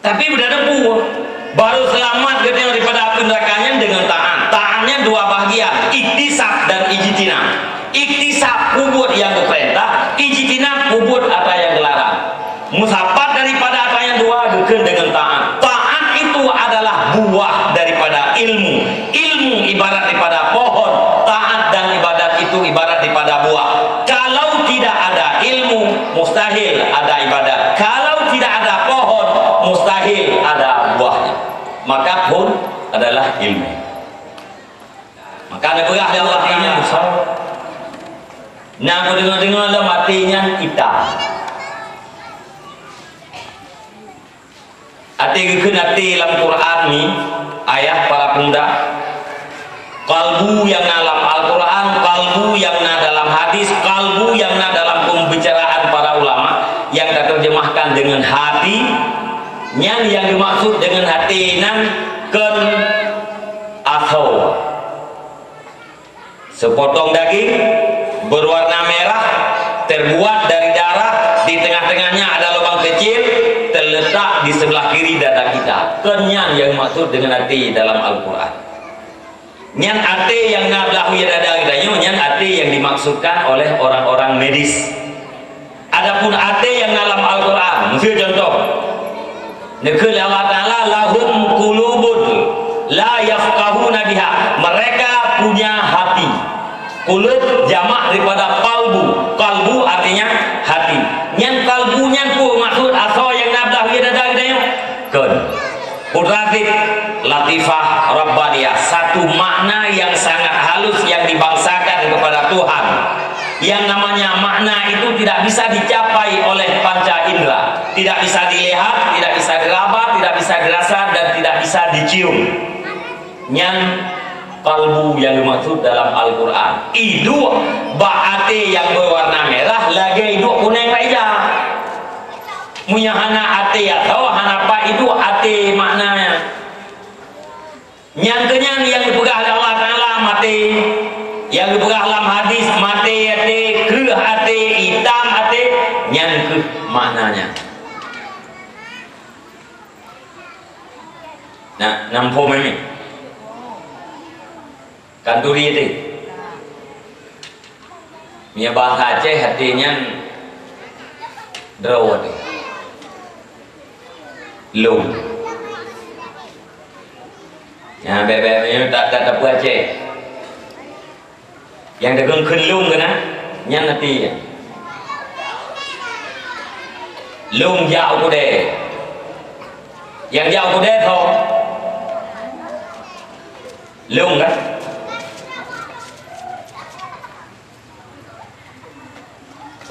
Speaker 1: Tapi berada pun baru selamat daripada api nerakanya dengan taat. Taatnya dua bahagian, iktisab dan ijtinab. Iktisab pubut yang diperintah, ijtinab pubut apa yang dilarang. Musabat daripada apa yang dua bukan dengan taat. Taat itu adalah buah daripada ilmu. Ilmu ibarat daripada pohon. Taat dan ibadat itu ibarat daripada buah. Kalau tidak ada ilmu, mustahil ada ibadat. Kalau tidak ada pohon, mustahil ada buahnya. Maka pun adalah ilmu. Maka ada berah Allah ini besar. Nah, aku dengar-dengar lah matinya kita. Ati ati dalam Quran ni ayat para pemuda. Kalbu yang dalam Al-Quran, kalbu yang dalam hadis, kalbu yang dalam pembicaraan para ulama yang diterjemahkan dengan hati. Yang dimaksud dengan hati nan ken atau sepotong daging berwarna merah terbuat dari darah, di tengah-tengahnya ada lubang kecil terletak di sebelah kiri dada kita. Kenyan yang maksud dengan hati dalam Al-Quran. Nyan hati yang nabelah dada kita, nyan hati yang dimaksudkan oleh orang-orang medis. Adapun hati yang dalam Al-Quran, mesti contoh. Nekul Allah Ta'ala lahum qulubun la yafqahuna biha. Mereka punya hati. Qulub jamak daripada qalbu. Qalbu artinya hati. Yang kalbunya ku maksud asal yang nabdah dada kita yo. Kun. Qudratik latifah rabbaniyah, satu makna yang sangat halus yang dibangsakan kepada Tuhan. Yang namanya makna itu tidak bisa dicapai oleh panca indera, tidak bisa dilihat, tidak bisa diraba, tidak bisa dirasa, dan tidak bisa dicium. Yang kalbu yang dimaksud dalam Al-Quran itu ba'ate yang berwarna merah lagi itu kuning hijau. Punya hana ate atau hana apa itu ate maknanya. Yang kenyang yang dipegang oleh Allah Ta'ala mati, yang dipegang dalam hadis mati ate, ke ate, hitam ate, yang ke maknanya. Nah, nampu memi kanduri itu Mia bahasa Aceh hatinya drawat lung. Ya bebek tak tapu Aceh. Yang dagang lung kena nyan nanti ya. Lung jauh kude. Yang jauh kude tho. Lung kan?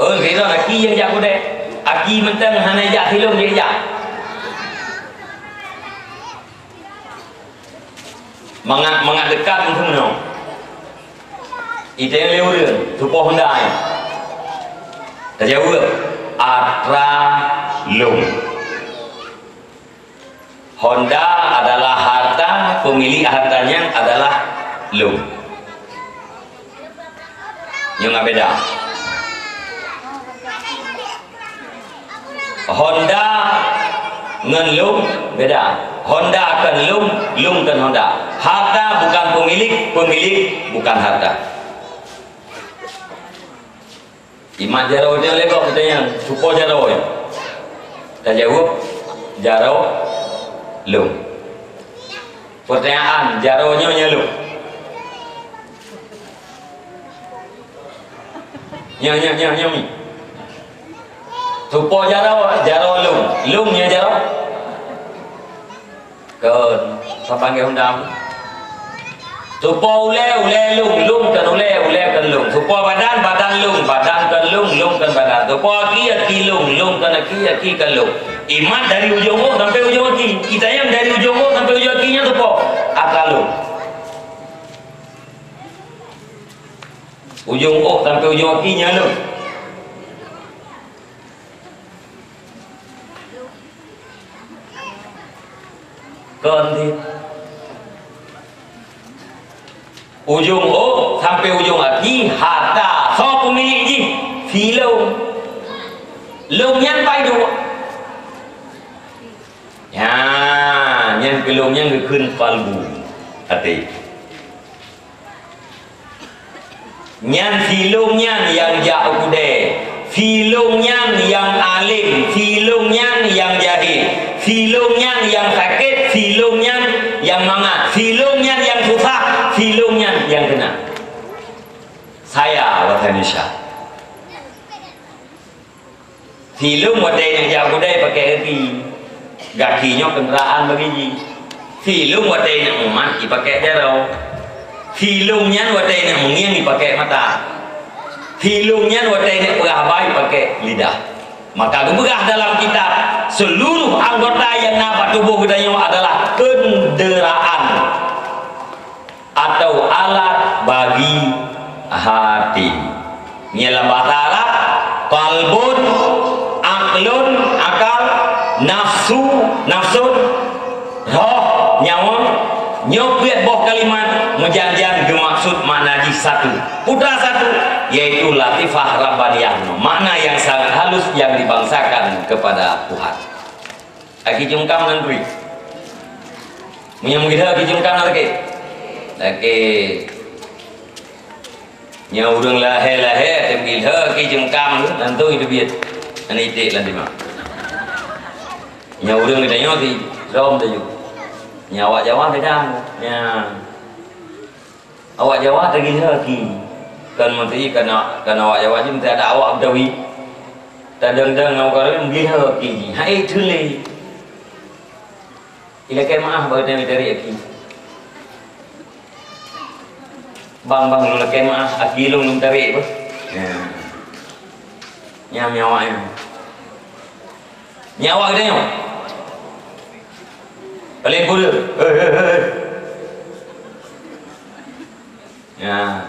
Speaker 1: Kita laki yang jauh kude. Aki mentang hana jak silung dia jak. Mangat dekat untuk menang. Itu yang lewat tupoh Honda ini. Terjawab Atra Lung. Honda adalah harta, pemilik hartanya adalah Lung. Yang nggak beda. Honda ngen Lung beda. Honda akan Lung, Lung kan Honda. Harta bukan pemilik, pemilik bukan harta. Imat jaro dia legok katanya, supo jaro ya. Kita jawab jaro Lung. Pertanyaan jaronya nyeluk. Nyanyi. Supo jaro Lung, Lungnya jaro. Kan, saya panggil undang. Supo ule lung kan ule kan lung. Supo badan lung, badan kan lung kan badan. Supo aki lung kan aki kan lung. Iman dari ujung O sampai ujung aki. Kita yang dari ujung O sampai ujung akinya supo akal lung. Ujung O sampai ujung akinya lung. konti ujung sampai ujung lagi hatta so pemilik ji filum lum yang pai dua ya yang kelum yang gekun palbu hati nyan filumnya yang jauh kude filumnya yang alim filumnya yang jahil filumnya yang sakit filumnya yang mangat filumnya yang susah filumnya yang kena saya Indonesia film wadai yang jauh kude pakai gakinya kendaraan bagi film wadai yang umat dipakai jarau filumnya wadai yang mengiang dipakai mata filumnya wadai yang berabai pakai lidah maka berah dalam kitab seluruh anggota yang nampak tubuh kita adalah kendaraan atau alat bagi hati ini dalam bahasa Arab qalbun aklun akal nafsun roh nyawa nyopet boh kalimat menjanjian gemaksud makna di satu putra satu yaitu latifah rabbaniyah makna yang sangat halus yang dibangsakan kepada Tuhan aki jungkam nanti menyambung aki jungkam lagi nyaurung lahe tembil aki jungkam nanti itu biar ini itik nanti mak nyaurung kita nyoti rom tajuk nyawa Jawa beda ya awak Jawa lagi lagi kan menteri karena awak Jawa ni mesti ada awak Betawi kadang-kadang awak orang beli lagi hai tuli ila kai maaf baru dia dari aki bang lu kai maaf aki lu dari apa ya nyawa dia nyawa paling kuda ya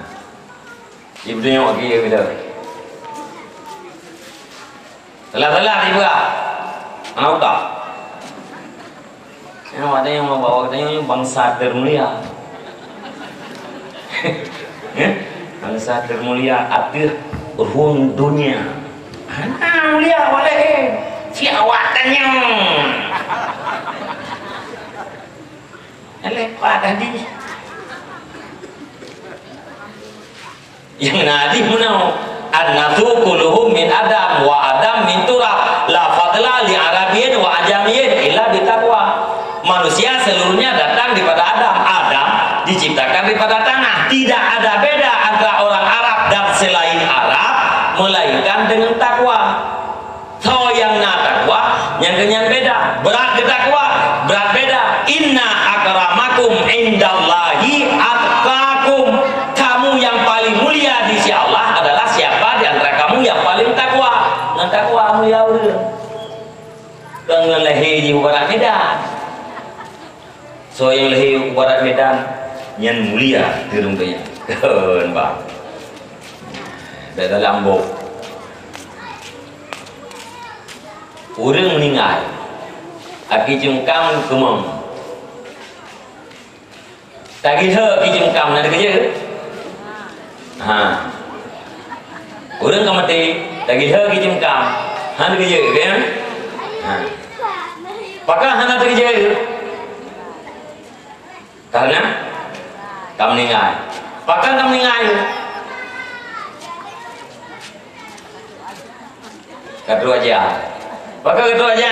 Speaker 1: ibu dia lagi ya bila telah ibu anak tak yang ada yang membawa katanya yang bangsa termulia bangsa termulia atir ruang dunia anak mulia walaih siawatannya lepas tadi yang nadi menau an-nasu kulluhum min adam wa adam min turab la fadla li arabiyyin wa ajamiyyin illa bitaqwa manusia seluruhnya datang daripada Adam diciptakan daripada tanah tidak ada beda antara orang Arab dan selain Arab melainkan dengan takwa so yang takwa yang kenyang beda berat ke takwa berat beda inna akramakum indallahi atqakum kamu yang paling mulia di sisi Allah adalah siapa di antara kamu yang paling takwa dengan takwa mulia udah dengan lehi di barat Medan so yang lehi barat Medan yang mulia di rumahnya keren bang dalam bok orang meninggal aki jengkam kemang tak kira aki jengkam ada kerja orang kamu mati tak kira aki jengkam ada kerja kan apakah hana ada kerja karena kamu meninggal apakah kamu meninggal kedua aja apakah kedua aja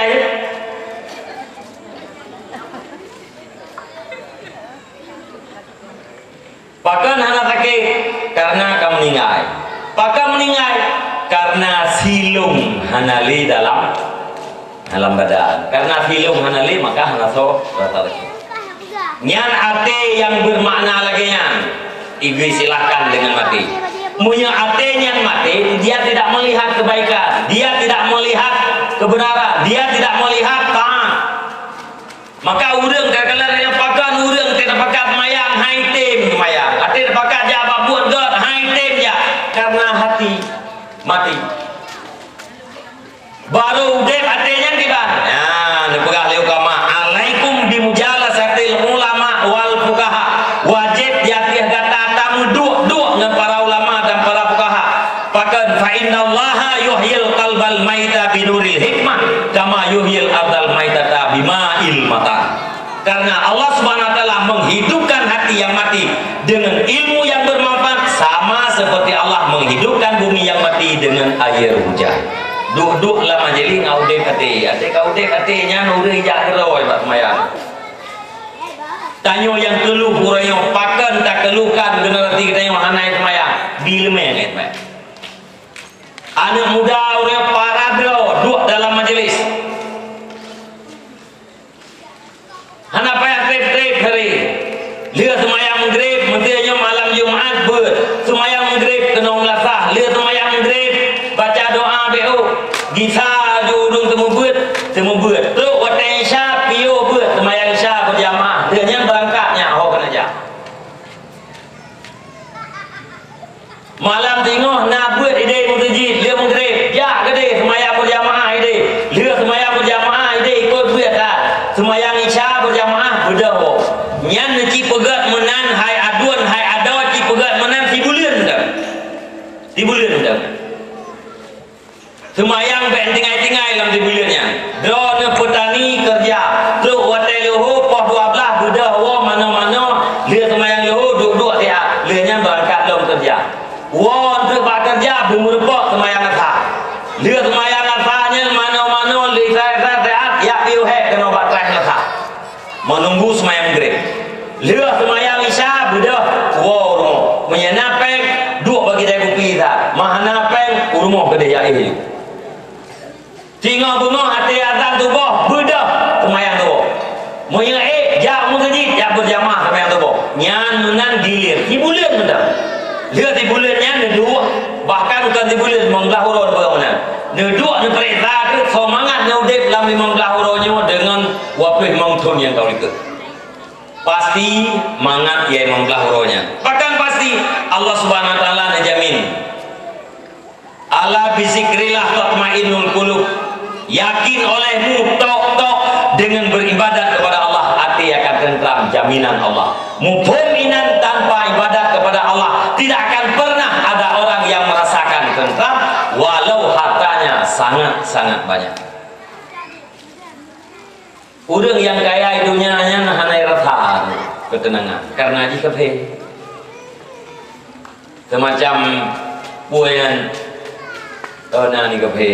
Speaker 1: Pakan hana sakit karena kamu meninggal. Pakan meninggal karena silung hanali dalam badan. Karena silung hanali maka hana so rata lagi. Nyan ate yang bermakna lagi nyan. Igri silakan dengan mati. Punya ate nyan mati, dia tidak melihat kebaikan, dia tidak melihat kebenaran, dia tidak melihat taat. Maka urang kadang-kadang yang pakan urang tidak pakat mayang hai tim mayang ati pakat ja buat god hai tim ja karena hati mati baru udep atenya tiba nah nepegah leu kama alaikum bimujalas ilmatan. Karena Allah Subhanahu wa taala menghidupkan hati yang mati dengan ilmu yang bermanfaat, sama seperti Allah menghidupkan bumi yang mati dengan air hujan. Duduk lah majlis ngaude kate, ate kaude katenya nuri jak geroi Pak Semayang. Tanyo yang keluh urayo pakan tak keluhkan generasi kita yang hanai Semayang dilem ngait Pak. Anak muda urayo parado duduk dalam majlis. Hana payah trip-trip hari. Lia semayang maghrib, mestinya malam Jumaat ber. Semayang maghrib kena melasah. Lia semayang maghrib baca doa BO. Gisa judung temu beut. Terus watang Isya pio beut semayang Isya berjamaah. Dia yang berangkatnya ho kena aja. Malam tengok nak beut ide masjid, lia maghrib. Ya gede semayang berjamaah ide. Lia semayang berjamaah ide ikut beut dah. Semayang Isya berjamaah berdoa. Nyan ci pegat menan hai aduan hai adawat ci pegat menan si bulan dah. Di bulan dah. Semayang ben tingai-tingai dalam di bulannya. Drone petani kerja. Terus hotel lohor pos 12 berdoa mana-mana. Dia semayang lohor duduk dia. Lianya berangkat dalam kerja. Wah untuk bekerja bermerpok semayang asar. Dia semayang asarnya mana-mana lihat ya piu hek kena baterai asar. Menunggu semayang maghrib. Lia semayang Isya berdoa. Wow rumah. Menyenapeng duk bagi dia kopi dah. Mahanapeng rumah gede ya ini. Tinggal bunga hati azan tubuh berdoa semayang tubuh. Moyang jak masjid jak berjamaah semayang tubuh. Nyan menan gilir. Di bulan benar. Lia di bulannya neduk bahkan bukan di bulan menglahurun bagaimana. Neduk ni perintah tu semangat nudip dalam menglahurunnya dengan wapih mengtun yang kau ikut. Pasti mangat ia menglahurunnya. Bahkan pasti Allah Subhanahu wa taala menjamin. Ala bizikrillah tatmainnul qulub. Yakin olehmu tok dengan beribadat kepada Allah hati akan tentram, jaminan Allah. Mu'minan tanpa ibadat kepada Allah tidak akan pernah ada orang yang merasakan tentram walau hartanya sangat-sangat banyak. Orang yang kaya dunianya hanai rasa ketenangan karena haji kepe semacam puan ni kepe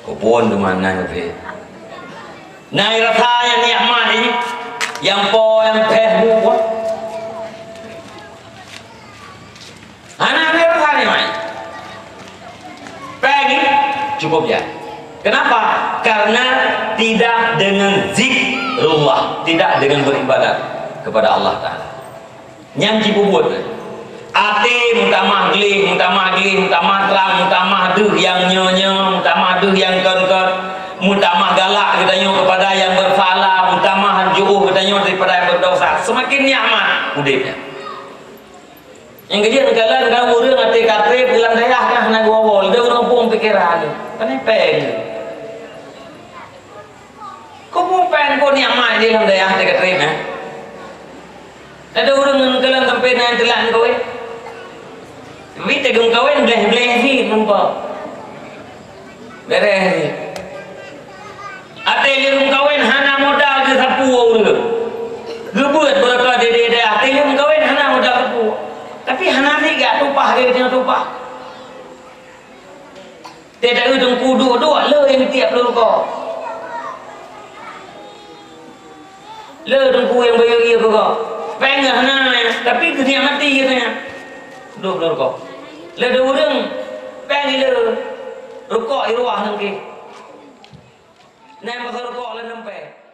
Speaker 1: kupon mana kepe nai rasanya nikmat ini yang po yang teh buat anak rasanya mai pengen cukup ya. Kenapa? Karena tidak dengan zikrullah, tidak dengan beribadat kepada Allah Ta'ala. Yang cibubut ate mutamah geli, mutamah terang, mutamah duh yang nyonya, mutamah duh yang kon-kon, mutamah galak katanya kepada yang bersalah, mutamah juuh katanya daripada yang berdosa. Semakin nyaman udipnya. Yang kejadian kalau orang ate katrip dalam daerah kan nak gowol, dia orang pikiran. Kan peng. Kau pun peng kau nyaman di dalam daerah ate katrip eh. Ada orang kalau sampai nan telan kau eh. Tapi tegum kau eh bleh sih nampak. Beres ni. Ate lirum kau eh hana modal ke sapu orang. Gebut berapa dede ate lirum kau eh hana modal sapu. Tapi hana ni gak tupah dia tengah tupah. Tidak ujung kudu dua le yang tiap lu kau. Le ujung ku yang bayar dia kau. Pengen hana tapi dia mati katanya. Duk lu kau. Le dua orang pengen le rukuk di ruah nangki. Nai pasal rukuk le nampai.